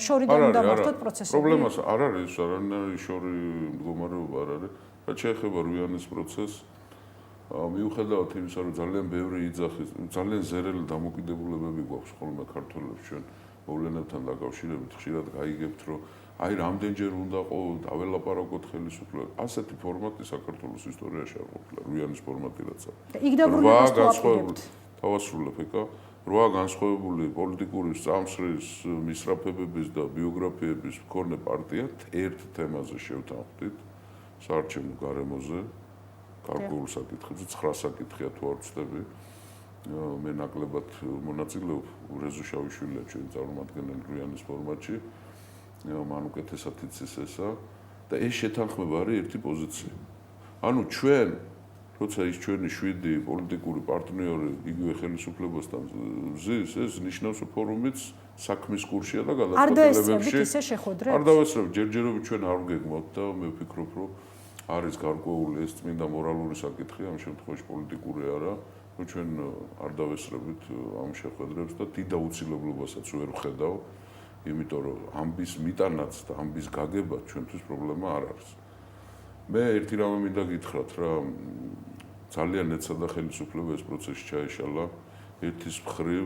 შორიდან უნდა მართოთ პროცესები. პრობლემას არ არის, არანაირი შორი მდგომარეობა არ არის. რაც შეეხება რიანის პროცესს, მიუხედავად იმისა, რომ ძალიან ბევრი იძახის, ძალიან ზერელი დამოკიდებულებები გვაქვს ხოლმე ქართველებს ჩვენ მოვლენებთან დაკავშირებით, ხშირად გაიგებთ, რომ აი რამდენჯერ უნდა დაველაპარაკოთ ხელისუფლებას. ასეთი ფორმატი საქართველოს ისტორიაში არ ყოფილა, რიანის ფორმატი რაც არის. იქ დაბრუნებას თუ აპირებთ. თავასრულებ, ეკა, 8 განსხვავებული პოლიტიკური წამსვრის, მისწრაფებების და ბიოგრაფიების მქონე პარტია ერთ თემაზე შევთანხმდით, საარჩევნო გარემოზე, გარკვეულ საკითხებზე, 9 საკითხია თუ არ ვცდები. მე ნაკლებად მონაწილეობ რეზო შავიშვილია ჩვენ წარმომადგენელი რიანის ფორმატში. მან უკეთესად იცის ესა და ეს შეთანხმება არის ერთი პოზიცია. ანუ ჩვენ როცა ის ჩვენი 7 პოლიტიკური პარტნიორი იგივე ხელისუფლებასთან ზის, ეს ნიშნავს ფორუმიც საქმის კურსია და გადაწყვეტილებებში. არ დავესწრებით, ჯერჯერობით ჩვენ არ ვგეგმავთ და მე ვფიქრობ, რომ არის გარკვეული ეს წმინდა მორალური საკითხი, ამ შემთხვევაში პოლიტიკური არა. ჩვენ არ დავესწრებით ამ შეხვედრებს და დიდ აუცილებლობასაც ვერ ვხედავ, იმიტომ რომ ამბის მიტანაც და ამბის გაგება ჩვენთვის პრობლემა არ არის. მე ერთი რამე მინდა გითხრათ რა, ძალიან ეცადა ხელისუფლება ეს პროცესი ჩაეშალა ერთის მხრივ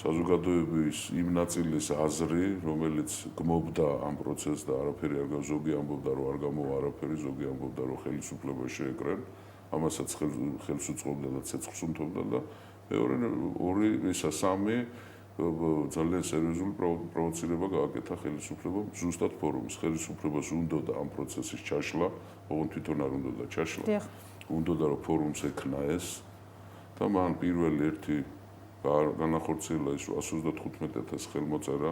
საზოგადოების იმ ნაწილის აზრი, რომელიც გმობდა ამ პროცესს და არაფერი არ გავა, ზოგი ამბობდა, რომ არ გამოვა არაფერი, ზოგი ამბობდა, რომ ხელისუფლება შეეკრენ. ამასაც ხელს უწყობდა და ცეცხლს უთმობდა და მეორე ისა სამი ძალიან სერიოზული პროვოცირება გააკეთა ხელისუფლებამ ზუსტად ფორუმის. ხელისუფლებას უნდოდა ამ პროცესის ჩაშლა, ოღონდ თვითონ არ უნდოდა ჩაშლა. უნდოდა რომ ფორუმს ექნა ეს და მან პირველი ერთი განახორციელა ის 135,000 ხელმოწერა,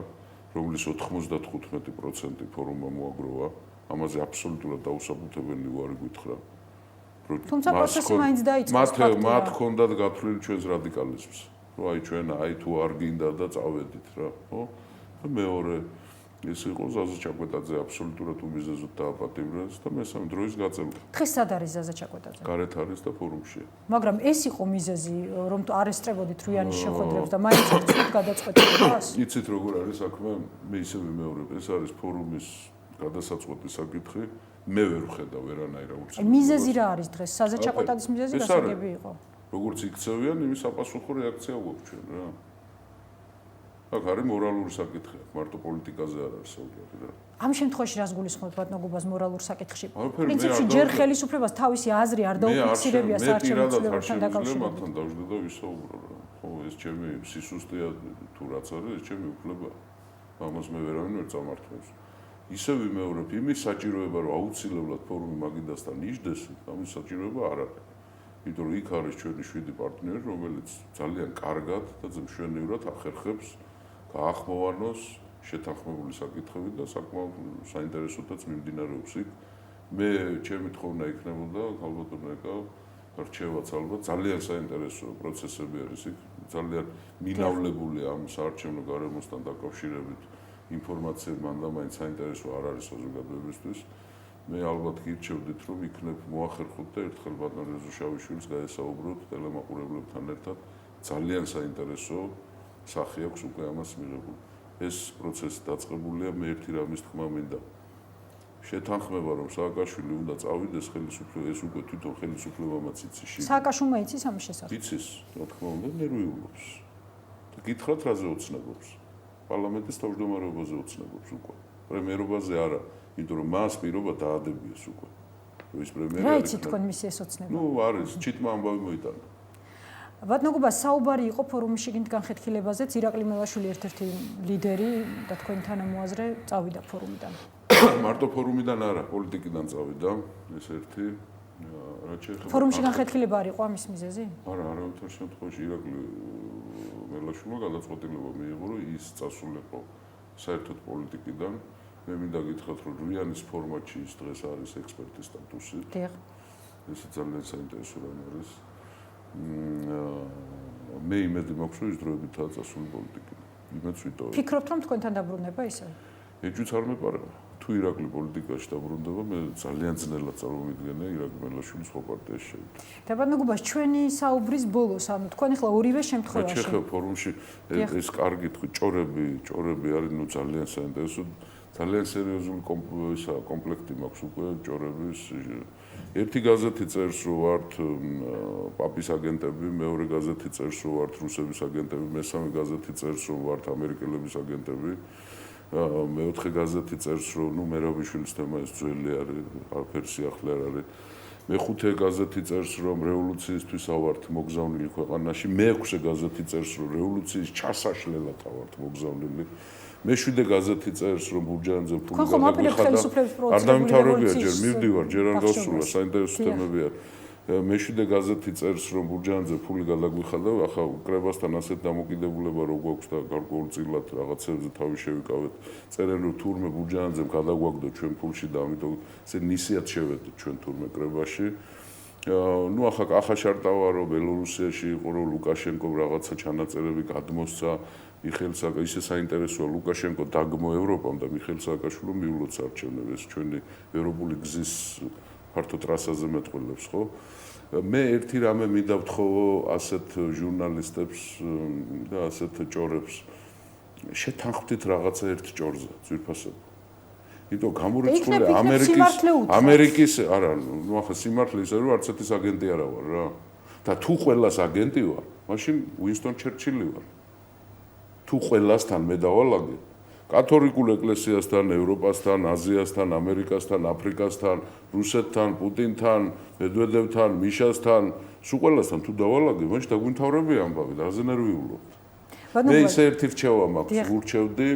რომლის 95% ფორუმმა მოაგროვა. ამაზე აბსოლუტურად დაუსაბუთებელი უარი გითხრა. თუმცა პროცესი მაინც დაიწყეს ფაქტია. მათ ჰქონდათ გათვლილი ჩვენს რადიკალიზმს. რომ აი ჩვენ თუ არ გინდა და წავედით რა, ხო? და მეორე ეს იყო ზაზა ჩაკვეტაძე აბსოლუტურად უმიზეზოდ დააპატიმრეს და მესამე დროის გაწევა. დღეს სად არის ზაზა ჩაკვეტაძე? გარეთ არის და ფორუმში. მაგრამ ეს იყო მიზეზი, რომ არესტრებოდით რუიანის შეხვედრებს და მაინც ერთად გადაწყვეტილებას? იცით როგორ არის საქმე? მე ისე ვიმეორებ, ეს არის ფორუმის გადასაწყვეტი საკითხი. მე ვერ ვხედავ ვერანაირ აუცილებლობას. მიზეზი რა არის დღეს? ზაზა ჩაკვეტაძის მიზეზი გასაგები იყო. როგორც იქცევიან, იმის საპასუხო რეაქცია გვაქვს ჩვენ რა. აქ არის მორალური საკითხი, მარტო პოლიტიკაზე არ არის საუბარი რა. ამ შემთხვევაში რას გულისხმობთ ბატონო გუბას მორალურ საკითხში? არაფერი, პრინციპში ჯერ ხელისუფლებას თავისი აზრი არ დაუფიქსირებია საარჩევნო ცვლილებებთან დაკავშირებით. მათთან დავжды და ვისაუბრო რა. ხო, ეს ჩემი სისუსტეა თუ რაც არის, ეს ჩემი უფლება. ამას მე ვერავინ ვერ წამართვებს. ისე ვიმეორებ იმის საჭიროება, რომ აუცილებლად ფორუმი მაგიდასთან იჯდეს, ამის საჭიროება არ არის. იმიტომ რომ იქ არის ჩვენი 7 პარტნიორი, რომელიც ძალიან კარგად და მშვენივრად ახერხებს გაახმოვანოს შეთანხმებული საკითხები და საკმაოდ საინტერესოდაც მიმდინარეობს იქ. მე ჩემი თხოვნა იქნებოდა ქალბატონო ეკა რჩევაც ალბათ ძალიან საინტერესო პროცესები არის იქ, ძალიან მინავლებული ამ საარჩევნო გარემოსთან დაკავშირებით ინფორმაციები მანდ-მაინც საინტერესო არ არის საზოგადოებისთვის. მე ალბათ გირჩევდით რომ იქნებ მოახერხოთ და ერთხელ ბატონ რეზო შავიშვილს გაესაუბროთ ტელემაყურებლებთან ერთად ძალიან საინტერესო სახე აქვს უკვე ამას მიღებული. ეს პროცესი დაწყებულია, მე ერთი რამის თქმა მინდა. შეთანხმება რომ სააკაშვილი უნდა წავიდეს ხელისუფლება, ეს უკვე თვითონ ხელისუფლებამაც იცის. სააკაშვილმა იცის ამის შესახებ? იცის, რა თქმა უნდა, ნერვიულობს. და გითხრათ რაზე ოცნებობს? პარლამენტის თავმჯდომარეობაზე ოცნებობს უკვე. პრემიერობაზე არა. იმიტომ რომ მას პირობა დაადებიეს უკვე. ის პრემიერი რა იცით თქვენ მისი ეს ოცნება? ნუ არის, ჩიტმა ამბავი მოიტანა. ბატონო გუბა, საუბარი იყო ფორუმის შიგნით განხეთქილებაზეც, ირაკლი მელაშვილი ერთ-ერთი ლიდერი და თქვენი თანამოაზრე წავიდა ფორუმიდან. მარტო ფორუმიდან არა, პოლიტიკიდან წავიდა, ეს ერთი რაც შეეხება ფორუმში განხეთქილება არ იყო ამის მიზეზი? არა, არავითარ შემთხვევაში ირაკლი მელაშვილმა გადაწყვეტილება მიიღო, რომ ის წასულიყო საერთოდ პოლიტიკიდან. მე მინდა გითხრათ, რომ რუიანის ფორმატში ის დღეს არის ექსპერტის სტატუსით. დიახ. ეს ძალიან საინტერესო რამ არის. მე იმედი მაქვს, რომ ის დროებითაა წასული პოლიტიკიდან. იმედს ვიტოვებ. ფიქრობთ, რომ თქვენთან დაბრუნება ისე? ეჭვიც არ მეპარება. თუ ირაკლი პოლიტიკაში დაბრუნდება, მე ძალიან ძნელად წარმოვიდგენია ირაკლი მელაშვილი სხვა პარტიაში შევიდეს. და ბატონო გუბას, ჩვენი საუბრის ბოლოს, ანუ თქვენ ახლა ორივე შემთხვევაში. შეეხება ფორუმში ეს კარგი ჭორები არის, ნუ ძალიან საინტერესო, ძალიან სერიოზული კომპლექტი მაქვს უკვე ჭორების. ერთი გაზეთი წერს, რომ ვართ პაპის აგენტები, მეორე გაზეთი წერს, რომ ვართ რუსების აგენტები, მესამე გაზეთი წერს, რომ ვართ ამერიკელების აგენტები. მეოთხე გაზეთი წერს, რომ ნუ მერაბიშვილის თემა ეს ძველი არის, არაფერი სიახლე არ არის. მეხუთე გაზეთი წერს, რომ რევოლუციისთვის ავართ მოგზავნილი ქვეყანაში. მეექვსე გაზეთი წერს, რომ რევოლუციის ჩასაშლელად ავართ მოგზავნილი. მეშვიდე გაზეთი წერს, რომ ბურჯანაძე ფული გადაგვიხადა. არ დამთავრებია ჯერ, მივდივარ, ჯერ არ გავსულა, საინტერესო თემები არის. მეშვიდე გაზეთი წერს, რომ ბურჯანაძე ფული გადაგვიხადა, ახლა კრებასთან ასეთ დამოკიდებულება რო გვაქვს და გარკვეულწილად რაღაცებზე თავი შევიკავეთ. წერენ, რომ თურმე ბურჯანაძემ გადაგვაგდო ჩვენ ფულში და ამიტომ ესე ნისიად შევედით ჩვენ თურმე კრებაში. ნუ ახლა კახაშარტავა რომ ბელორუსიაში იყო, რომ ლუკაშენკომ რაღაცა ჩანაწერები გადმოსცა. მიხეილ სააკაშვილი ისე საინტერესოა ლუკაშენკო დაგმო ევროპამ და მიხეილ სააკაშვილო მიულოც არჩევნებს ჩვენი ევროპული გზის ფართო ტრასაზე მეტყველებს ხო მე ერთი რამე მინდა ვთხოვო ასეთ ჟურნალისტებს და ასეთ ჭორებს შეთანხმდით რაღაცა ერთ ჭორზე ძვირფასად იმიტომ გამორიცხული ამერიკის არა ნუ ახლა სიმართლე ისე რომ არც ერთის აგენტი არა ვარ რა და თუ ყველას აგენტი ვარ მაშინ უინსტონ ჩერჩილი ვარ თუ ყველასთან მე დავალაგე კათოლიკურ ეკლესიასთან, ევროპასთან, აზიასთან, ამერიკასთან, აფრიკასთან, რუსეთთან, პუტინთან, მედვედევთან, მიშასთან, სულ ყველასთან თუ დავალაგე, მაშინ დაგვიმთავრებია ამბავი და აზე ნერვიულობ. მე ისე ერთი რჩევა მაქვს, ვურჩევდი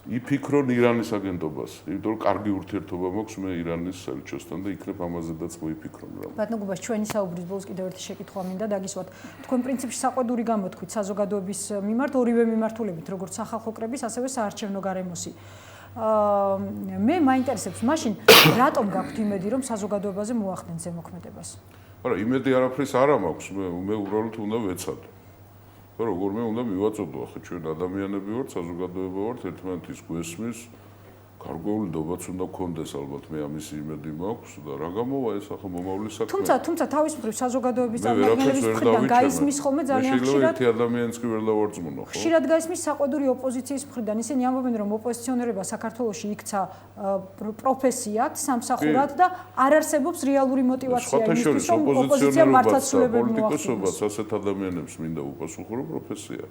იფიქრონ ირანის აგენტობას, იმიტომ რომ კარგი ურთიერთობა მაქვს მე ირანის საელჩოსთან და იქნებ ამაზედაც მოიფიქრონ რა. ბატონო გუბას ჩვენი საუბრის ბოლოს კიდევ ერთი შეკითხვა მინდა დაგისვათ. თქვენ პრინციპში საყვედური გამოთქვით საზოგადოების მიმართ ორივე მიმართულებით, როგორც სახალხო კრების, ასევე საარჩევნო გარემოსი. მე მაინტერესებს მაშინ რატომ გაქვთ იმედი რომ საზოგადოებაზე მოახდენ ზემოქმედებას? არა, იმედი არაფრის არა მაქვს, მე უბრალოდ უნდა ვეცადო. და როგორმე უნდა მივაწოდო, ახლა ჩვენ ადამიანები ვართ, საზოგადოება ვართ, ერთმანეთის გვესმის, გარკვეული დობაც უნდა გქონდეს ალბათ, მე ამის იმედი მაქვს და რა გამოვა ეს ახლა მომავლის საქმე. თუმცა თავის მხრივ საზოგადოების წარმომადგენლების მხრიდან გაისმის ხოლმე ძალიან ხშირად. შეიძლება ერთი ადამიანიც კი ვერ დავარწმუნო, ხო? ხშირად გაისმის საყვედური ოპოზიციის მხრიდან. ისინი ამბობენ, რომ ოპოზიციონერება საქართველოში იქცა პროფესიად, სამსახურად და არ არსებობს რეალური მოტივაცია იმისთვის, რომ ოპოზიცია მართლაცულებები მოახდინოს. პოლიტიკოსობაც ასეთ ადამიანებს მინდა უპასუხო პროფესია.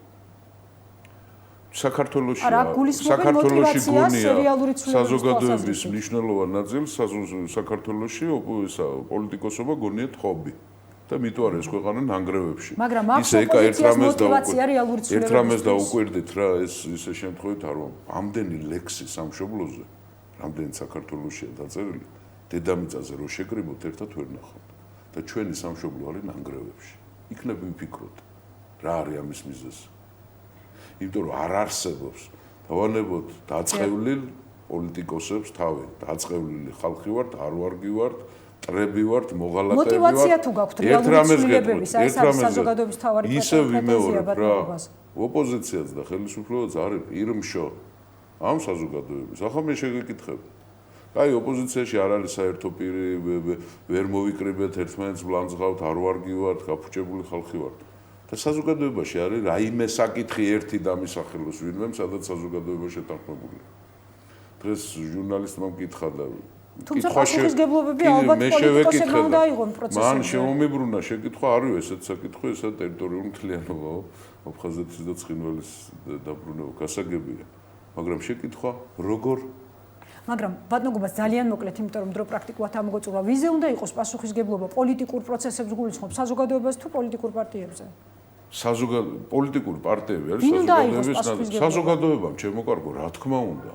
საქართველოში გონია საზოგადოების მნიშვნელოვანი ნაწილი საქართველოში პოლიტიკოსობა გონიათ ჰობი და მითო არის ქვეყანა ნანგრევებში. მაგრამ აქვს ოპოზიციას მოტივაცია რეალური ცვლილებების. ერთრამეს დაუკვირდით რა ეს ისე შემთხვევით არ ვარ. ამდენი ლექსი სამშობლოზე, რამდენი საქართველოშია დაწერილი, დედამიწაზე რო შეკრიბოთ ერთად ვერ ნახავთ. და ჩვენი სამშობლო არის ნანგრევებში. იქნებ ვიფიქროთ რა არის ამის მიზეზი. იმიტომ რომ არ არსებობს დავანებოთ დაწყევლილ პოლიტიკოსებს თავი, დაწყევლილი ხალხი ვართ, არ ვარგი ვართ, ტრები ვართ, მოღალატეები ვართ. მოტივაცია თუ გაქვთ რეალური ცვლილებების, ეს არის საზოგადოების თავარი პრეტენზია. ოპოზიციაც და ხელისუფლებაც არის პირმშო ამ საზოგადოების. ახლა მე შეგეკითხებ. აი ოპოზიციაში არ არის საერთო პირი, ვერ მოვიკრიბეთ ერთმანეთს ვლანძღავთ, არ ვარგი ვართ, გაფუჭებული ხალხი ვართ. და საზოგადოებაში არის რაიმე საკითხი ერთი დამისახელოს ვინმე, სადაც საზოგადოება შეთანხმებულია. დღეს ჟურნალისტმა მკითხა და თუმცა პასუხისგებლობები ალბათ პოლიტიკოსებმა უნდა აიღონ პროცესში. მან შემომიბრუნა შეკითხვა, არის ესეთ საკითხი, ესა ტერიტორიული მთლიანობაა, აფხაზეთის და ცხინვალის დაბრუნება გასაგებია. მაგრამ შეკითხვა როგორ? მაგრამ ბატონო გუბას ძალიან მოკლედ, იმიტომ რომ დრო პრაქტიკულად ამოგვეწურვა, ვიზე უნდა იყოს პასუხისგებლობა პოლიტიკურ პროცესებს გულისხმობს საზოგადოებას თუ პოლიტიკურ პარტიებზე? პოლიტიკური პარტიები არის საზოგადოებამ, ჩემო კარგო, რა თქმა უნდა.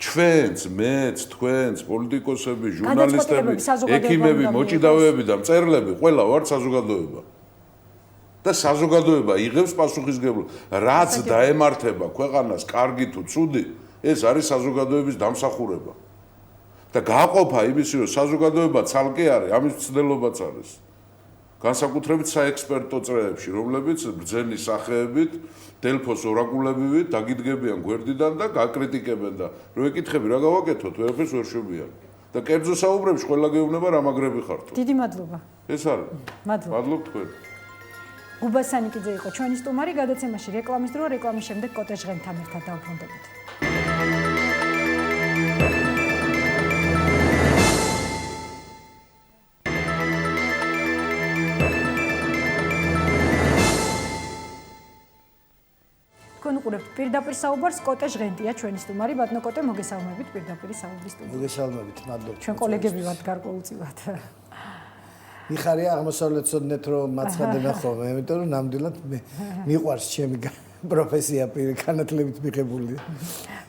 ჩვენც, მეც, თქვენც, პოლიტიკოსები, ჟურნალისტები, ექიმები, მოჭიდავეები და მწერლები ყველა ვართ საზოგადოება. და საზოგადოება იღებს პასუხისგებლობას, რაც დაემართება ქვეყანას კარგი თუ ცუდი, ეს არის საზოგადოების დამსახურება. და გააყოფა იმისი, რომ საზოგადოება ცალკე არის, ამის მცდელობაც არის. განსაკუთრებით საექსპერტო წრეებში, რომლებიც ბრძენი სახეებით, დელფოს ორაკულებივით დაგიდგებიან გვერდიდან და გაკრიტიკებენ და რო ეკითხები რა გავაკეთოთ, ვერაფერს ვერ შვებიან. და კერძო საუბრებში ყველა გეუბნება რა მაგრები ხართო. დიდი მადლობა. ეს არის. მადლობ თქვენ. გუბას სანიკიძე იყო ჩვენი სტუმარი, გადაცემაში რეკლამის დრო, რეკლამის შემდეგ კოტე ჟღენთან ერთად დავბრუნდებით. თქვენ უყურებთ პირდაპირ საუბარს, კოტე ჟღენტია ჩვენი სტუმარი, ბატონო კოტე, მოგესალმებით პირდაპირ საუბრის სტუმარი. მოგესალმებით, მადლობა. ჩვენ კოლეგები ვართ გარკვეულწილად. მიხარია აღმოსავლეთ ცოდნეთ რომ მაცხადება ხოლმე, იმიტომ რომ ნამდვილად მიყვარს ჩემი პროფესია განათლებით მიღებული.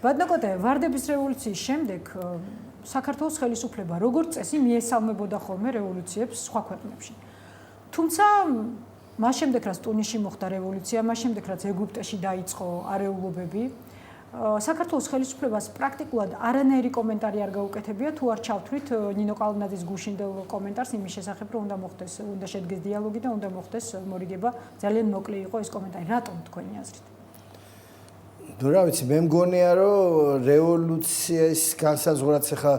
ბატონო კოტე, ვარდების რევოლუციის შემდეგ საქართველოს ხელისუფლება როგორც წესი მიესალმებოდა ხოლმე რევოლუციებს სხვა ქვეყნებში. თუმცა მას შემდეგ რაც ტუნისში მოხდა რევოლუცია, მას შემდეგ რაც ეგვიპტეში დაიწყო არეულობები, საქართველოს ხელისუფლებას პრაქტიკულად არანაირი კომენტარი არ გაუკეთებია, თუ არ ჩავთვლით ნინო კალნაძის გუშინდელ კომენტარს იმის შესახებ, რომ უნდა შედგეს დიალოგი და უნდა მოხდეს მორიგება. ძალიან მოკლე იყო ეს კომენტარი. რატომ თქვენი აზრით? ნუ რა ვიცი, მე მგონია, რომ რევოლუციის განსაზღვრაც ახლა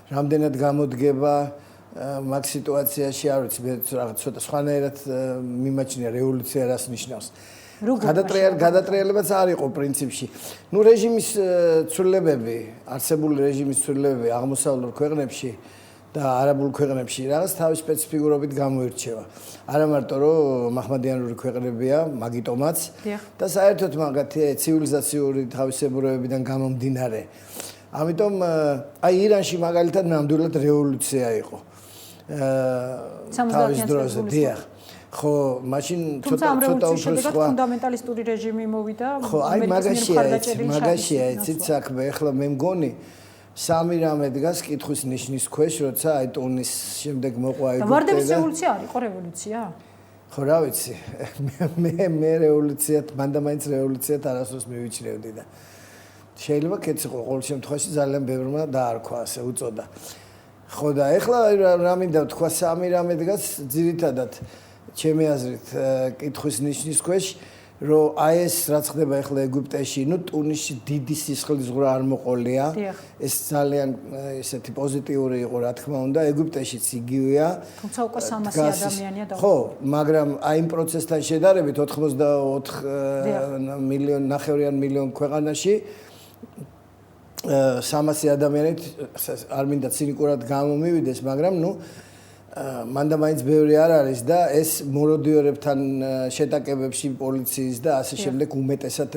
რამდენად გამოდგება მაგ სიტუაციაში, არ ვიცი, მე რაღაც ცოტა სხვანაირად მიმაჩნია რევოლუცია რას ნიშნავს. გადატრიალებაც არ იყო პრინციპში. ნუ რეჟიმის ცვლილებები, არსებული რეჟიმის ცვლილებები აღმოსავლურ ქვეყნებში და არაბულ ქვეყნებში რაღაც თავის სპეციფიკურობით გამოირჩევა. არა მარტო რომ მაჰმადიანური ქვეყნებია, მაგიტომაც და საერთოდ მაგათი ცივილიზაციური თავისებურებებიდან გამომდინარე. ამიტომ აი ირანში მაგალითად ნამდვილად რევოლუცია იყო. თავის დროზე, დიახ. ხო, მაშინ თუმცა ამ ცოტა რევოლუციის უფრო შედეგად სხვა ფუნდამენტალისტური რეჟიმი მოვიდა. ხო, აი მაგაშია იცით საქმე. ეხლა მე მგონი სამი რამე დგას კითხვის ნიშნის ქვეშ, როცა აი ტუნის შემდეგ მოყვა ეგვიპტე და ვარდების რევოლუცია არ იყო რევოლუცია? ხო, რა ვიცი. მე რევოლუციად, მანდამაინც რევოლუციად არასდროს მივიჩნევდი და შეიძლება კეც იყო, ყოველ შემთხვევაში ძალიან ბევრმა დაარქვა, ასე უწოდა. ხო და ეხლა რა მინდა ვთქვა, სამი რამე დგას ძირითადად ჩემი აზრით კითხვის ნიშნის ქვეშ, რომ აი ეს რაც ხდება ეხლა ეგვიპტეში, ნუ ტუნისში დიდი სისხლისღვრა არ მოყოლია. ეს ძალიან ესეთი პოზიტიური იყო, რა თქმა უნდა, ეგვიპტეშიც იგივეა. თუმცა უკვე 300 ადამიანია და ხო, მაგრამ აი იმ პროცესთან შედარებით 84 მილიონ ნახევრიან მილიონ ქვეყანაში 300 ადამიანით არ მინდა ცინიკურად გამომივიდეს, მაგრამ ნუ მანდამაინც ბევრი არ არის და ეს მოროდიორებთან შეტაკებებში პოლიციის და ასე შემდეგ უმეტესად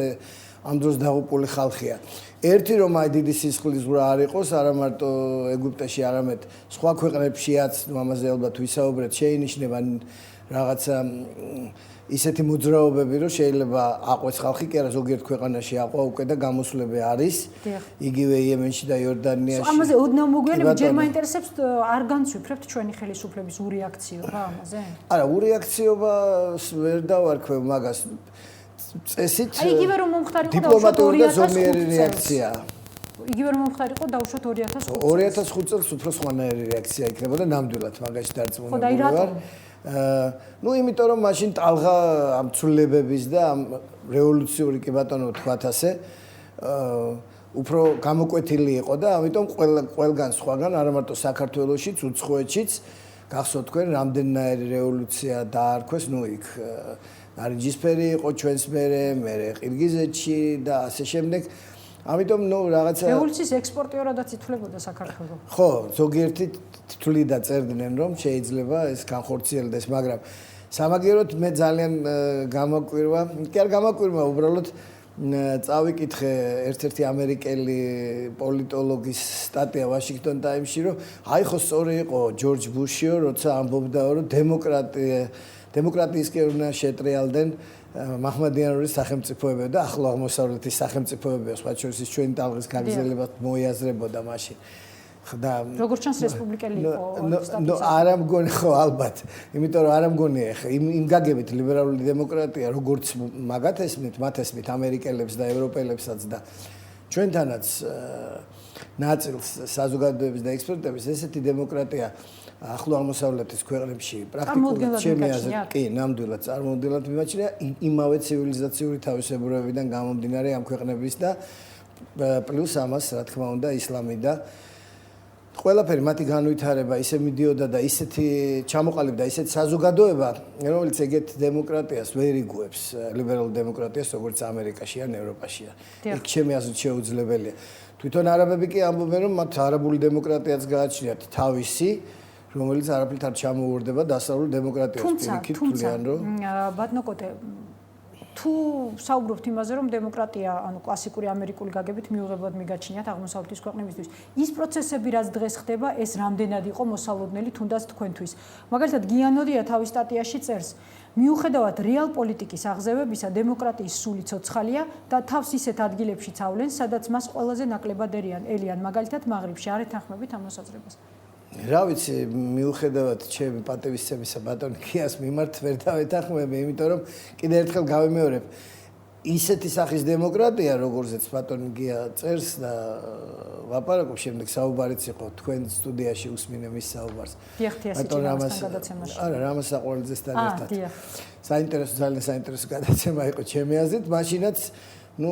ამ დროს დაღუპული ხალხია. ერთი რომ აი დიდი სისხლისღვრა არ იყოს, არა მარტო ეგვიპტეში, არამედ სხვა ქვეყნებშიაც, ამაზე ალბათ ვისაუბრეთ, შეინიშნება რაღაცა ისეთი მოძრაობები, რომ შეიძლება აყვეს ხალხი, კი არა ზოგიერთ ქვეყანაში აყვა უკვე და გამოსვლები არის. იგივე იემენში და იორდანიაში. ამაზე ოდნავ მოგვიანებით ჯერ მაინტერესებს არ განცვიფრებთ ჩვენი ხელისუფლების ურეაქციობა ამაზე? არა, ურეაქციობას ვერ დავარქვევ მაგას. წესით აი იგივე რომ მომხდარიყო დიპლომატიური და ზომიერი რეაქცია. იგივე რომ მომხდარიყო დავუშვათ 2005 2005 წელს უფრო სხვანაირი რეაქცია იქნებოდა ნამდვილად მაგაში დარწმუნებული ხო და აი რატომ? ნუ იმიტომ რომ მაშინ ტალღა ამ ცვლილებების და ამ რევოლუციური კი ბატონო თქვათ ასე უფრო გამოკვეთილი იყო და ამიტომ ყველგან სხვაგან არა მარტო საქართველოშიც, უცხოეთშიც გახსოვთ თქვენ რამდენნაირი რევოლუცია დაარქვეს, ნუ იქ ნარინჯისფერი იყო ჩვენს მერე ყირგიზეთში და ასე შემდეგ. ამიტომ ნუ რაღაცა რევოლუციის ექსპორტიორადაც ითვლებოდა საქართველო. ხო, ზოგიერთი თვლიდა წერდნენ რომ შეიძლება ეს განხორციელდეს, მაგრამ სამაგიეროდ მე ძალიან გამაკვირვა, კი არ გამაკვირვა, უბრალოდ წავიკითხე ერთ-ერთი ამერიკელი პოლიტოლოგის სტატია Washington Times-ში, რომ აი ხო სწორი იყო ჯორჯ ბუშიო, როცა ამბობდა რომ დემოკრატიისკენ უნდა შეტრიალდნენ მაჰმადიანური სახელმწიფოები და ახლო აღმოსავლეთის სახელმწიფოები, სხვა შორის ჩვენი ტალღის გაგრძელება მოიაზრებოდა მაშინ. და როგორც ჩანს რესპუბლიკელი იყო ნუ არ ამგონი ხო ალბათ, იმიტომ რომ არ ამგონია ხა იმ გაგებით ლიბერალური დემოკრატია როგორც მაგათ ესმით, მათ ესმით ამერიკელებს და ევროპელებსაც და ჩვენთანაც ნაწილს საზოგადოების და ექსპერტების ესეთი დემოკრატია ახლო აღმოსავლეთის ქვეყნებში პრაქტიკულად ჩემი აზრით კი ნამდვილად წარმოუდგენლად მიმაჩნია იმავე ცივილიზაციური თავისებურებებიდან გამომდინარე ამ ქვეყნების და პლუს ამას რა თქმა უნდა ისლამი და ყველაფერი მათი განვითარება ისე მიდიოდა და ისეთი ჩამოყალიბდა ისეთ საზოგადოება, რომელიც ეგეთ დემოკრატიას ვერ იგუებს, ლიბერალურ დემოკრატიას, როგორც ამერიკაში ან ევროპაშია. იქ ჩემი აზრით შეუძლებელია. თვითონ არაბები კი ამბობენ, რომ მათ არაბული დემოკრატიაც გააჩნიათ თავისი, რომელიც არაფრით არ ჩამოუვარდება დასავლურ დემოკრატიას. პირიქით თვლიან, რომ ბატონო კოტე თუ საუბრობთ იმაზე, რომ დემოკრატია, ანუ კლასიკური ამერიკული გაგებით მიუღებლად მიგაჩნიათ აღმოსავლეთის ქვეყნებისთვის, ის პროცესები, რაც დღეს ხდება, ეს რამდენად იყო მოსალოდნელი თუნდაც თქვენთვის. მაგალითად, გიანოდია თავის სტატიაში წერს, მიუხედავად რეალ პოლიტიკის აღზევებისა, დემოკრატიის სული ცოცხალია და თავს ისეთ ადგილებში ცავლენ, სადაც მას ყველაზე ნაკლებად ელიან, მაგალითად, მაღრიბში. არ ეთანხმებით ამ მოსაზრებას? რა ვიცი, მიუხედავად ჩემი პატივისცემისა ბატონ გიას მიმართ ვერ დავეთანხმები, იმიტომ რომ კიდევ ერთხელ გავიმეორებ, ისეთი სახის დემოკრატია, როგორზეც ბატონ გია წერს და ვაპარაკობ, შემდეგ საუბარიც იყო თქვენ სტუდიაში უსმინე მის საუბარს. ბატონ რამასთან გადაცემაში. არა, რამას საყოველძესთან ერთად. საინტერესო, ძალიან საინტერესო გადაცემა იყო ჩემი აზრით, მაშინაც ნუ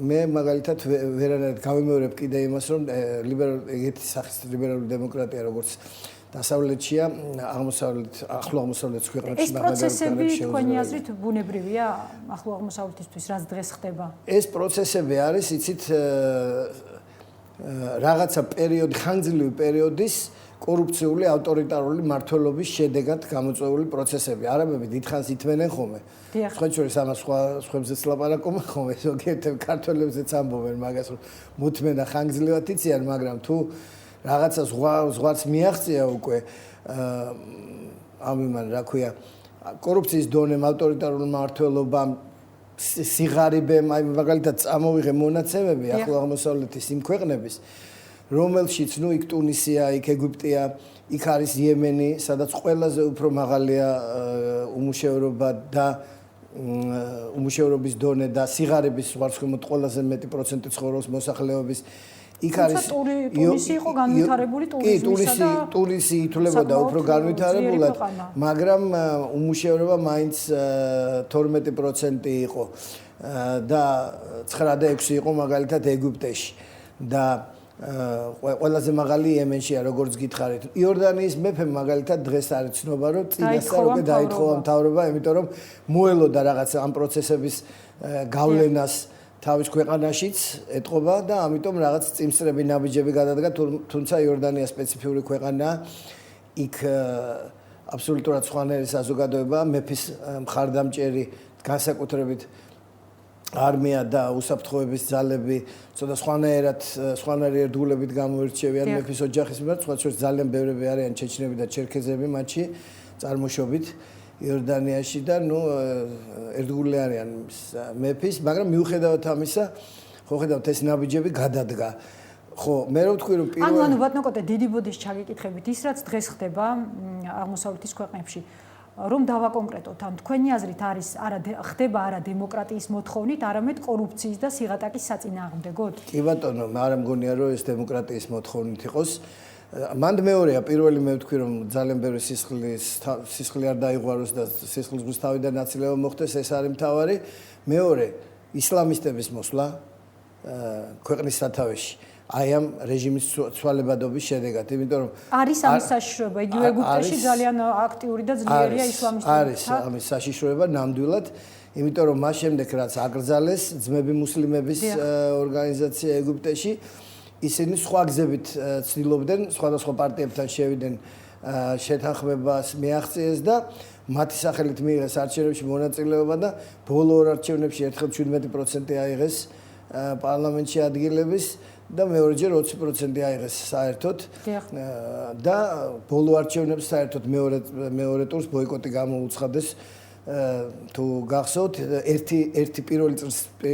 მე მაგალითად ვერანაირად გავიმეორებ კიდე იმას, რომ ეგეთი სახის ლიბერალური დემოკრატია, როგორც დასავლეთშია, ახლო აღმოსავლეთის ქვეყნებში ეს პროცესები თქვენი აზრით ბუნებრივია ახლო აღმოსავლეთისთვის, რაც დღეს ხდება? ეს პროცესები არის, იცით, რაღაცა პერიოდი, ხანგრძლივი პერიოდის კორუფციული ავტორიტარული მმართველობის შედეგად გამოწვეული პროცესები. არაბები დიდხანს ითმენენ ხოლმე. სხვა შორის ამას სხვებზეც ლაპარაკობენ ხოლმე, ზოგიერთი ქართველებზეც ამბობენ მაგას, რომ მოთმენ და ხანგრძლივად იციან, მაგრამ თუ რაღაცა ზღვარს მიაღწია უკვე ამიმან, რა ქვია, კორუფციის დონემ, ავტორიტარულ მმართველობამ, სიღარიბემ, აი მაგალითად წამოვიღე მონაცემები ახლო აღმოსავლეთის იმ ქვეყნების, რომელშიც ნუ იქ ტუნისია, იქ ეგვიპტეა, იქ არის იემენი, სადაც ყველაზე უფრო მაღალია უმუშევრობა და უმუშევრობის დონე და სიღარიბის ვარცხნივ ყველაზე მეტი პროცენტი ცხოვრობს მოსახლეობის. იქ არის ტუნისი იყო განვითარებული ტურიზმისა და ტუნისი ითვლებოდა უფრო განვითარებულად, მაგრამ უმუშევრობა მაინც 12% იყო და 9 და 6 იყო მაგალითად ეგვიპტეში და ყველაზე მაღალი იემენშია, როგორც გითხარით. იორდანიის მეფემ მაგალითად დღეს არის ცნობა, რომ წინასწარ უკვე დაითხოვა მთავრობა, იმიტომ რომ მოელოდა რაღაც ამ პროცესების გავლენას თავის ქვეყანაშიც ეთყობა და ამიტომ რაღაც წინსწრები ნაბიჯები გადადგა, თუმცა იორდანია სპეციფიური ქვეყანაა. იქ აბსოლუტურად სხვანაირი საზოგადოება, მეფის მხარდამჭერი, განსაკუთრებით არმია და უსაფრთხოების ძალები, ცოტა სხვანაირი ერთგულებით გამოირჩევიან მეფის ოჯახის მიმართ, სხვა შორის ძალიან ბევრები არიან ჩეჩნები და ჩერქეზები მათში წარმოშობით იორდანიაში და ნუ ერთგული არიან მეფის, მაგრამ მიუხედავად ამისა, ხო ხედავთ ეს ნაბიჯები გადადგა. ხო, მე რო ვთქვი რომ ანუ ბატონო დიდი ბოდიშ ჩაგეკითხებით, ის რაც დღეს ხდება აღმოსავლეთის ქვეყნებში, რომ დავაკონკრეტოთ, ამ თქვენი აზრით არის ხდება არა დემოკრატიის მოთხოვნით, არამედ კორუფციის და სიღატაკის საწინააღმდეგოდ? კი ბატონო, არა მგონია რომ ეს დემოკრატიის მოთხოვნით იყოს. მანდ მეორეა, პირველი მე ვთქვი რომ ძალიან ბევრი სისხლი არ დაიღვაროს და სისხლის გუსთავიდან ნაცილება მოხდეს, ეს არის მთავარი. მეორე, ისლამისტების მოსვლა ქვეყნის სათავეში. აი ამ რეჟიმის ცვალებადობის შედეგად, იმიტომ რომ არის ამის საშიშროება, იგივე ეგვიპტეში ძალიან აქტიური და ძლიერია ისლამისტები. არის ამის საშიშროება ნამდვილად, იმიტომ რომ მას შემდეგ რაც აკრძალეს ძმები მუსლიმების ორგანიზაცია ეგვიპტეში, ისინი სხვა გზებით ცდილობდნენ, სხვადასხვა პარტიებთან შევიდნენ შეთანხმებას მიაღწიეს და მათი სახელით მიიღეს არჩევნებში მონაწილეობა და ბოლო ორ არჩევნებში ერთხელ 17% აიღეს პარლამენტში ადგილების და მეორეჯერ 20% აიღეს საერთოდ და ბოლო არჩევნებს საერთოდ მეორე ტურს ბოიკოტი გამოუცხადეს. თუ გახსოვთ, ერთი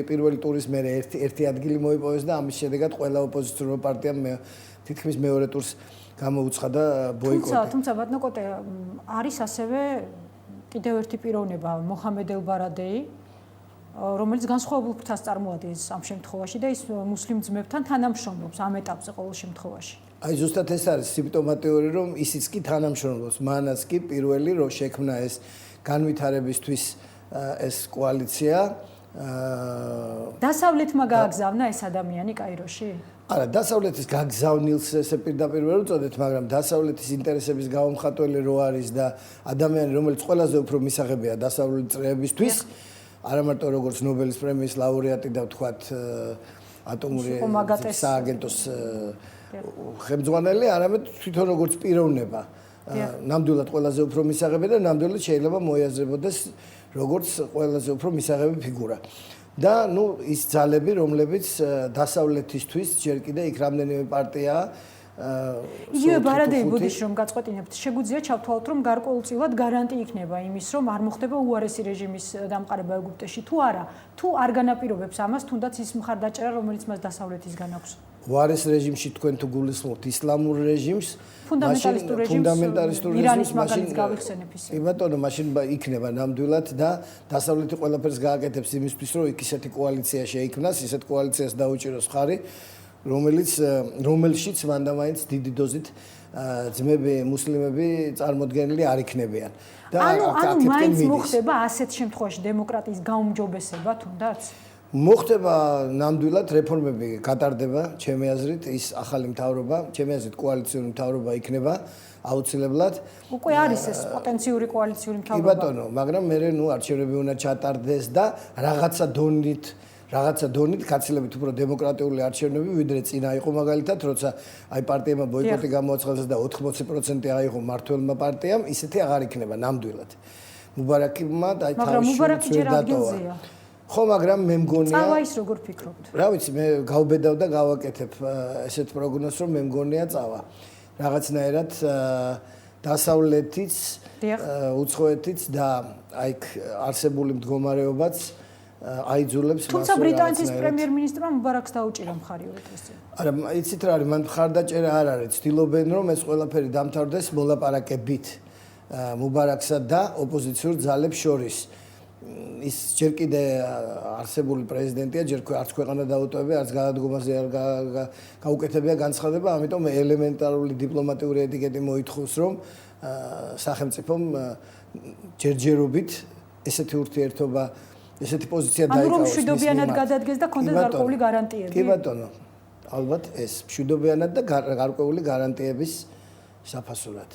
პირველი ტურის მერე ერთი ადგილი მოიპოვეს და ამის შედეგად ყველა ოპოზიციური პარტიამ თითქმის მეორე ტურს გამოუცხადა ბოიკოტი. თუმცა ბატონო კოტე არის ასევე კიდევ ერთი პიროვნება, მოჰამედ ელ-ბარადეი, რომელიც განსხვავებულ ფრთას წარმოადგენს ამ შემთხვევაში და ის მუსლიმ ძმებთან თანამშრომლობს ამ ეტაპზე ყოველ შემთხვევაში. აი ზუსტად ეს არის სიმპტომატიური, რომ ისიც კი თანამშრომლობს, მანაც კი პირველი რომ შექმნა ეს განვითარებისთვის ეს კოალიცია. დასავლეთმა გააგზავნა ეს ადამიანი კაიროში? არა, დასავლეთის გაგზავნილს ესე პირდაპირ ვერ უწოდეთ, მაგრამ დასავლეთის ინტერესების გამომხატველი რო არის და ადამიანი, რომელიც ყველაზე უფრო მისაღებია დასავლეთის წრეებისთვის, არა მარტო როგორც ნობელის პრემიის ლაურეატი და ვთქვათ ატომური სააგენტოს ხელმძღვანელი, არამედ თვითონ როგორც პიროვნება. ნამდვილად ყველაზე უფრო მისაღები და ნამდვილად შეიძლება მოიაზრებოდეს როგორც ყველაზე უფრო მისაღები ფიგურა. და ნუ ის ძალები, რომლებიც დასავლეთისთვის ჯერ კიდე იქ რამდენიმე პარტიაა. იგივე ბარადეი ბოდიში რომ გაწყვეტინებთ, შეგვიძლია ჩავთვალოთ, რომ გარკვეულწილად გარანტი იქნება იმის, რომ არ მოხდება უარესი რეჟიმის დამყარება ეგვიპტეში თუ არა, თუ არ განაპირობებს ამას, თუნდაც ის მხარდაჭერა, რომელიც მას დასავლეთისგან აქვს. უარეს რეჟიმში თქვენ თუ გულისხმობთ ისლამურ რეჟიმს, ფუნდამენტალისტურ რეჟიმს, ირანის მაგალითს გავიხსენებ ისე. კი ბატონო, მაშინ იქნება ნამდვილად და დასავლეთი ყველაფერს გააკეთებს იმისთვის, რომ იქ ისეთი კოალიცია შეიქმნას, ისეთ კოალიციას დაუჭიროს ხარი, რომელშიც მანდამაინც დიდი დოზით ძმები მუსლიმები წარმოდგენილი არ იქნებიან. და ანუ მაინც მოხდება ასეთ შემთხვევაში დემოკრატიის გაუმჯობესება თუნდაც? მოხდება ნამდვილად რეფორმები გატარდება, ჩემი აზრით, ის ახალი მთავრობა, ჩემი აზრით კოალიციური მთავრობა იქნება აუცილებლად. უკვე არის ეს პოტენციური კოალიციური მთავრობა. კი ბატონო, მაგრამ მე ნუ არჩევნები უნდა ჩატარდეს და რაღაცა დონით გაცილებით უფრო დემოკრატიული არჩევნები, ვიდრე წინა იყო მაგალითად, როცა აი პარტიებმა ბოიკოტი გამოაცხადეს და 80% აიღო მმართველმა პარტიამ, ისეთი აღარ იქნება ნამდვილად. მუბარაკმა აი თავში ვერ დატოვა. ხო, მაგრამ მე მგონია წავა ის როგორ ფიქრობთ? რა ვიცი, მე გავბედავ და გავაკეთებ ესეთ პროგნოზს, რომ მე მგონია წავა. რაღაცნაირად დასავლეთის უცხოეთიც და აი არსებული მდგომარეობაც აიძულებს მას. თუმცა ბრიტანეთის პრემიერ-მინისტრმა მუბარაკს დაუჭირა მხარი 2 დღის წინ. არა, იცით რა არის, მან მხარდაჭერა არ არის. ცდილობენ რომ ეს ყველაფერი დამთავრდეს მოლაპარაკებით მუბარაქსა და ოპოზიციურ ძალებს შორის. ის ჯერ კიდე არსებული პრეზიდენტია, ჯერ არც ქვეყანა დაუტოვებია, არც გადადგომაზე არ გაუკეთებია განცხადება, ამიტომ ელემენტარული დიპლომატიური ეტიკეტი მოითხოვს, რომ სახელმწიფომ ჯერჯერობით ესეთი ურთიერთობა, ესეთი პოზიცია დაიკავოს. ანუ რომ მშვიდობიანად გადადგეს და ქონდეს გარკვეული გარანტიები. კი ბატონო. ალბათ ეს მშვიდობიანად და გარკვეული გარანტიების საფასურად.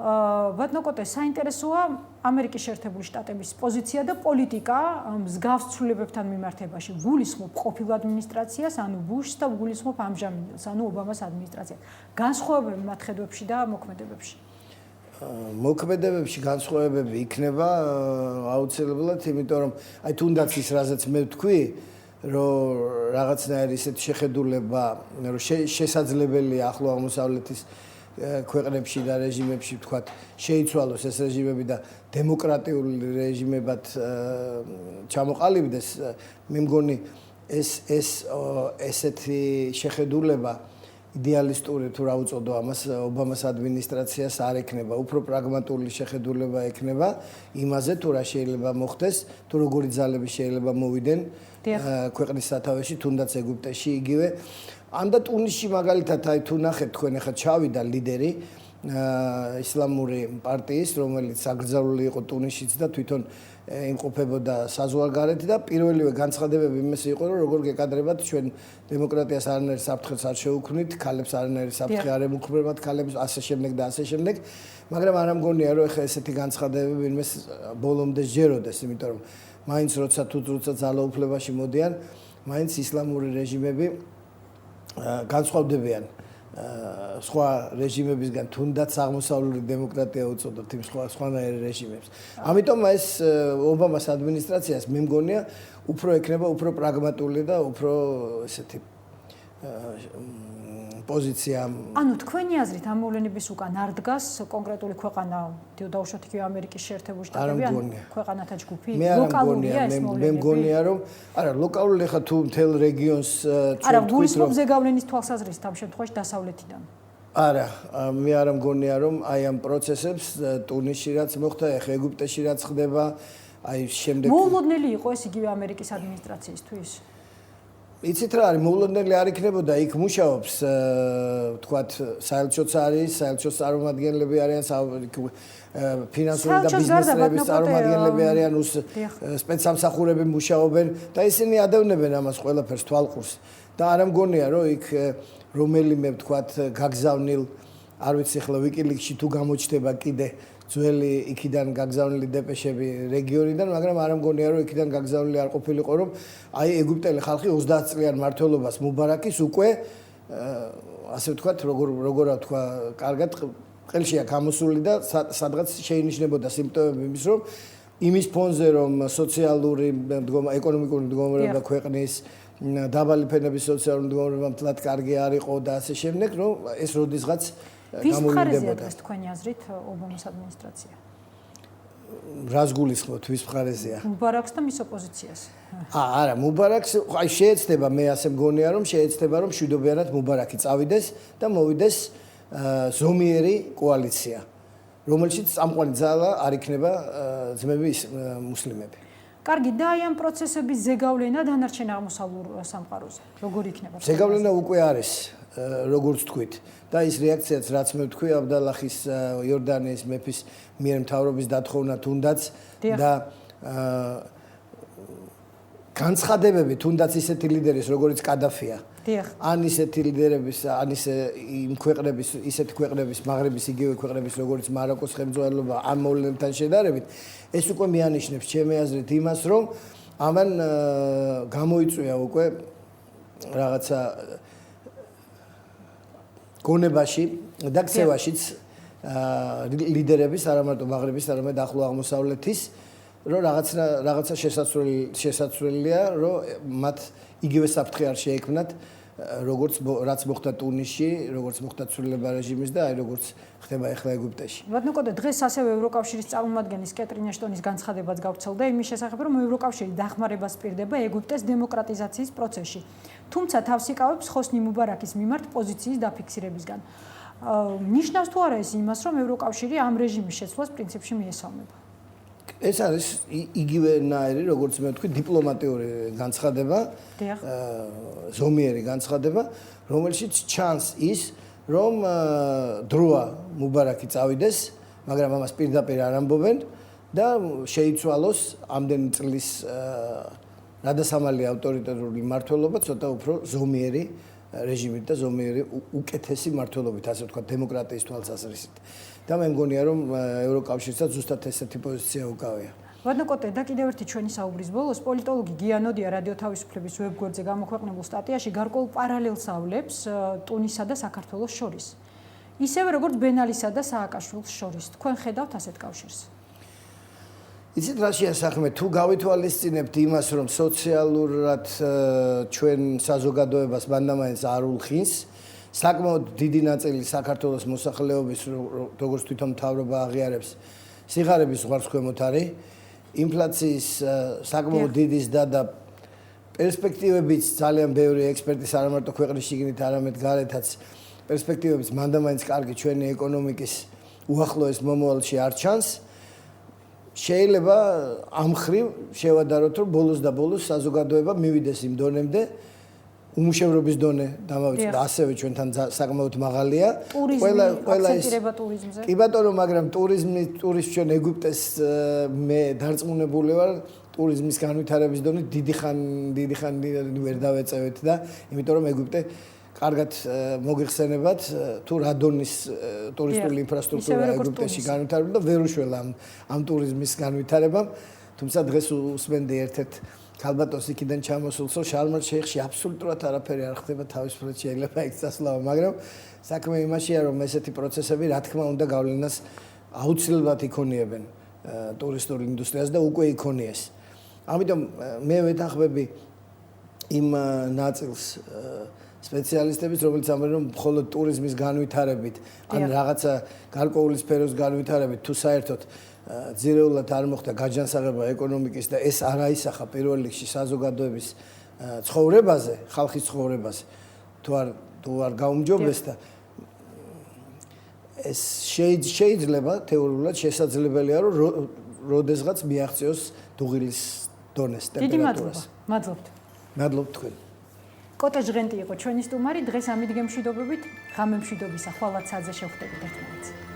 ბატონო, საინტერესოა ამერიკის შეერთებული შტატების პოზიცია და პოლიტიკა მსგავს ცვლილებებთან მიმართებაში. გულისხმობ ყოფილ ადმინისტრაციას, ანუ ბუშს და გულისხმობ ამჟამინდელს, ანუ ობამას ადმინისტრაციას. განსხვავებები მათ ხედვებში და მოქმედებებში. მოქმედებებში განსხვავებები იქნება აუცილებლად, იმიტომ რომ აი თუნდაც ის რაზეც მე ვთქვი, რომ რაღაცნაირი ისეთი შეხედულება, რომ შესაძლებელია ახლო აღმოსავლეთის ქვეყნებში და რეჟიმებში ვთქვათ, შეიცვალოს ეს რეჟიმები და დემოკრატიული რეჟიმებად ჩამოყალიბდეს, მე მგონი ესეთი შეხედულება იდეალისტური თუ რა უწოდო ამას ობამას ადმინისტრაციას არ ექნება, უფრო პრაგმატული შეხედულება ექნება იმაზე თუ რა შეიძლება მოხდეს, თუ როგორი ძალები შეიძლება მოვიდნენ ქვეყნის სათავეში, თუნდაც ეგვიპტეში იგივე. ან და ტუნისში მაგალითად აი თუ ნახეთ თქვენ ახლა ჩავიდა ლიდერი ისლამური პარტიის, რომელიც აკრძალული იყო ტუნისშიც და თვითონ იმყოფებოდა საზღვარგარეთ და პირველივე განცხადებები იმის იყო, რომ როგორ გეკადრებათ ჩვენ დემოკრატიას არანაირ საფრთხეს არ შევუქმნით, ქალებს არანაირი საფრთხე არ ემუქრებათ, ქალებს ასე შემდეგ და ასე შემდეგ, მაგრამ არ ამგონია რომ ეხლა ესეთი განცხადებები იმის ბოლომდე სჯეროდეს, იმიტომ რომ მაინც როცა ძალაუფლებაში მოდიან, მაინც ისლამური რეჟიმები განსხვავდებიან სხვა რეჟიმებისგან, თუნდაც აღმოსავლური დემოკრატია უწოდოთ იმ სხვანაირ რეჟიმებს. ამიტომ ეს ობამას ადმინისტრაციას მე მგონია უფრო ექნება უფრო პრაგმატული და უფრო ესეთი პოზიცია. ანუ თქვენი აზრით ამ მოვლენების უკან არ დგას კონკრეტული ქვეყანა, დაუშვათ იქ ამერიკის შეერთებული შტატები, ან ქვეყანათა ჯგუფი? ლოკალურია ეს მოვლენები? მე მგონია რომ არა, ლოკალური ხა თუ მთელ რეგიონს არა, გულისხმობ ზეგავლენის თვალსაზრისით ამ შემთხვევაში დასავლეთიდან. არა, მე არ მგონია რომ აი ამ პროცესებს ტუნისში რაც მოხდა, ეხა ეგვიპტეში რაც ხდება, აი შემდეგ მოულოდნელი იყო ეს იგივე ამერიკის ადმინისტრაციისთვის? იცით რა არის, მოულოდნელი არ იქნებოდა, იქ მუშაობს თქვათ საელჩოც არის, საელჩოს წარმომადგენლები არიან, ფინანსური და ბიზნესების წარმომადგენლები არიან, სპეცსამსახურები მუშაობენ და ისინი ადევნებენ ამას ყველაფერს თვალყურს. და არ მგონია რომ იქ რომელიმე თქვათ გაგზავნილ, არ ვიცი ახლა ვიკილიკსში თუ გამოჩნდება კიდე ძველი იქიდან გაგზავნილი დეპეშები რეგიონიდან, მაგრამ არ მგონია რომ იქიდან გაგზავნილი არ ყოფილიყო, რომ აი ეგვიპტელი ხალხი 30 წლიან მმართველობას მუბარაკის უკვე ასე ვთქვათ, როგორ ვთქვა, კარგად ყელშია გამოსული და სადღაც შეინიშნებოდა სიმპტომები იმის, რომ იმის ფონზე, რომ სოციალური ეკონომიკური მდგომარეობა ქვეყნის დაბალი ფენების სოციალური მდგომარეობა მთლად კარგი არ იყო და ასე შემდეგ, რომ ეს როდისღაც ვის მხარეზე დღეს თქვენი აზრით ობამას ადმინისტრაცია? რას გულისხმობთ, ვის მხარეზეა? მუბარაკს და მის ოპოზიციას. არა, მუბარაკს, აი შეეცდება, მე ასე მგონია, რომ შეეცდება, რომ მშვიდობიანად მუბარაკი წავიდეს და მოვიდეს ზომიერი კოალიცია, რომელშიც წამყვანი ძალა არ იქნება ძმები მუსლიმები. კარგი, და აი ამ პროცესების ზეგავლენა დანარჩენ აღმოსავლურ სამყაროზე როგორ იქნება? ზეგავლენა უკვე არის, როგორც თქვით. და ის რეაქციაც რაც მე ვთქვი აბდალახის იორდანიის მეფის მიერ მთავრობის დათხოვნა თუნდაც და განცხადებები თუნდაც ისეთი ლიდერის როგორც კადაფია ან ისეთი ლიდერების ან იმ ქვეყნების ისეთი ქვეყნების მაღრიბის იგივე ქვეყნების როგორც მაროკოს ხელმძღვანელობა ამ მოვლენებთან შედარებით ეს უკვე მიანიშნებს ჩემი აზრით იმას რომ ამან გამოიწვია უკვე რაღაცა გონებაში და ქცევაშიც ლიდერების არა მარტო მაღრიბის, არამედ ახლო აღმოსავლეთის, რომ რაღაცა შესაძლებელია, რომ მათ იგივე საფრთხე არ შეექმნათ რაც მოხდა ტუნისში, როგორც მოხდა ცვლილება რეჟიმის და აი როგორც ხდება ახლა ეგვიპტეში. ბატონო კოტე, დღეს ასევე ევროკავშირის წარმომადგენლის კეტრინ ეშტონის განცხადებაც გავრცელდა იმის შესახებ, რომ ევროკავშირი დახმარებას პირდება ეგვიპტეს დემოკრატიზაციის პროცესში. თუმცა თავს იკავებს ხოსნი მუბარაკის მიმართ პოზიციის დაფიქსირებისგან. ნიშნავს თუ არა ეს იმას, რომ ევროკავშირი ამ რეჟიმის შეცვლას პრინციპში მიესალმება? ეს არის იგივენაირი, როგორც მე ვთქვი, დიპლომატიური განცხადება, ზომიერი განცხადება, რომელშიც ჩანს ის, რომ დროა მუბარაკი წავიდეს, მაგრამ ამას პირდაპირ არ ამბობენ და შეიცვალოს ამდენი წლის რადასამალი ავტორიტარული მმართველობა ცოტა უფრო ზომიერი რეჟიმით და ზომიერი უკეთესი მმართველობით, ასე ვთქვათ, დემოკრატიის თვალსაზრისით. და მე მგონია, რომ ევროკავშირსაც ზუსტად ესეთი პოზიცია უკავია. ბატონო კოტე, და კიდევ ერთი ჩვენი საუბრის ბოლოს პოლიტოლოგი გიანოდია რადიო თავისუფლების ვებგვერდზე გამოქვეყნებულ სტატიაში გარკვეულ პარალელს ავლებს ტუნისსა და საქართველოს შორის. ისევე როგორც ბენალისა და სააკაშვილის შორის. თქვენ ხედავთ ასეთ კავშირს? იცით რაშია საქმე, თუ გავითვალისწინებთ იმას, რომ სოციალურად ჩვენ საზოგადოებას მანდამაინც არ ულხინს, საკმაოდ დიდი ნაწილი საქართველოს მოსახლეობის, როგორც თვითონ მთავრობა აღიარებს, სიღარიბის ზღვარცქვემოთ არის, ინფლაციის საკმაოდ დიდის და პერსპექტივებიც ძალიან ბევრი ექსპერტის არ მარტო ქვეყნის შიგნით, არამედ გარეთაც პერსპექტივებიც მანდამაინც კარგი ჩვენი ეკონომიკის უახლოეს მომავალში არ ჩანს. შეიძლება ამ ხრივ შევადაროთ, რომ ბოლოს და ბოლოს საზოგადოება მივიდეს იმ დონემდე, უმუშევრობის დონე დამავიწყდა, ასევე ჩვენთან საკმაოდ მაღალია. ყველა აქცენტირება ტურიზმზე. კი ბატონო, მაგრამ ტურიზმის ჩვენ ეგვიპტეს მე დარწმუნებული ვარ, ტურიზმის განვითარების დონე დიდი ხანი ვერ დავეწევეთ და იმიტომ რომ ეგვიპტე კარგად მოგიხსენებათ თუ რა დონის ტურისტული ინფრასტრუქტურა ეგვიპტეში განვითარდა და ვერ უშველა ამ ტურიზმის განვითარებამ. თუმცა დღეს უსმენდი ერთ-ერთ ქალბატონს იქიდან ჩამოსულს, რომ შარმ-ელ-შეიხში აბსოლუტურად არაფერი არ ხდება, თავისუფლად შეიძლება იქ წასვლა, მაგრამ საქმე იმაშია, რომ ესეთი პროცესები, რა თქმა უნდა, გავლენას აუცილებლად იქონიებენ ტურისტულ ინდუსტრიას და უკვე იქონიეს. ამიტომ მე ვეთანხმები იმ ნაწილს სპეციალისტების, რომელიც ამბობენ, რომ მხოლოდ ტურიზმის განვითარებით, ან რაღაცა გარკვეული სფეროს განვითარებით, თუ საერთოდ ძირეულად არ მოხდა გაჯანსაღება ეკონომიკის და ეს არ აისახა პირველ რიგში საზოგადოების ცხოვრებაზე, ხალხის ცხოვრებაზე, თუ არ გაუმჯობეს და ეს შეიძლება თეორიულად შესაძლებელია, რომ როდესღაც მიაღწიოს დუღილის დონეს ტემპერატურას. მადლობთ. მადლობთ თქვენ. კოტე ჟღენტი იყო ჩვენი სტუმარი, დღეს ამით გემშვიდობებით, ღამემშვიდობისა, ხვალად საძე შევხვდებით ერთმანეთს.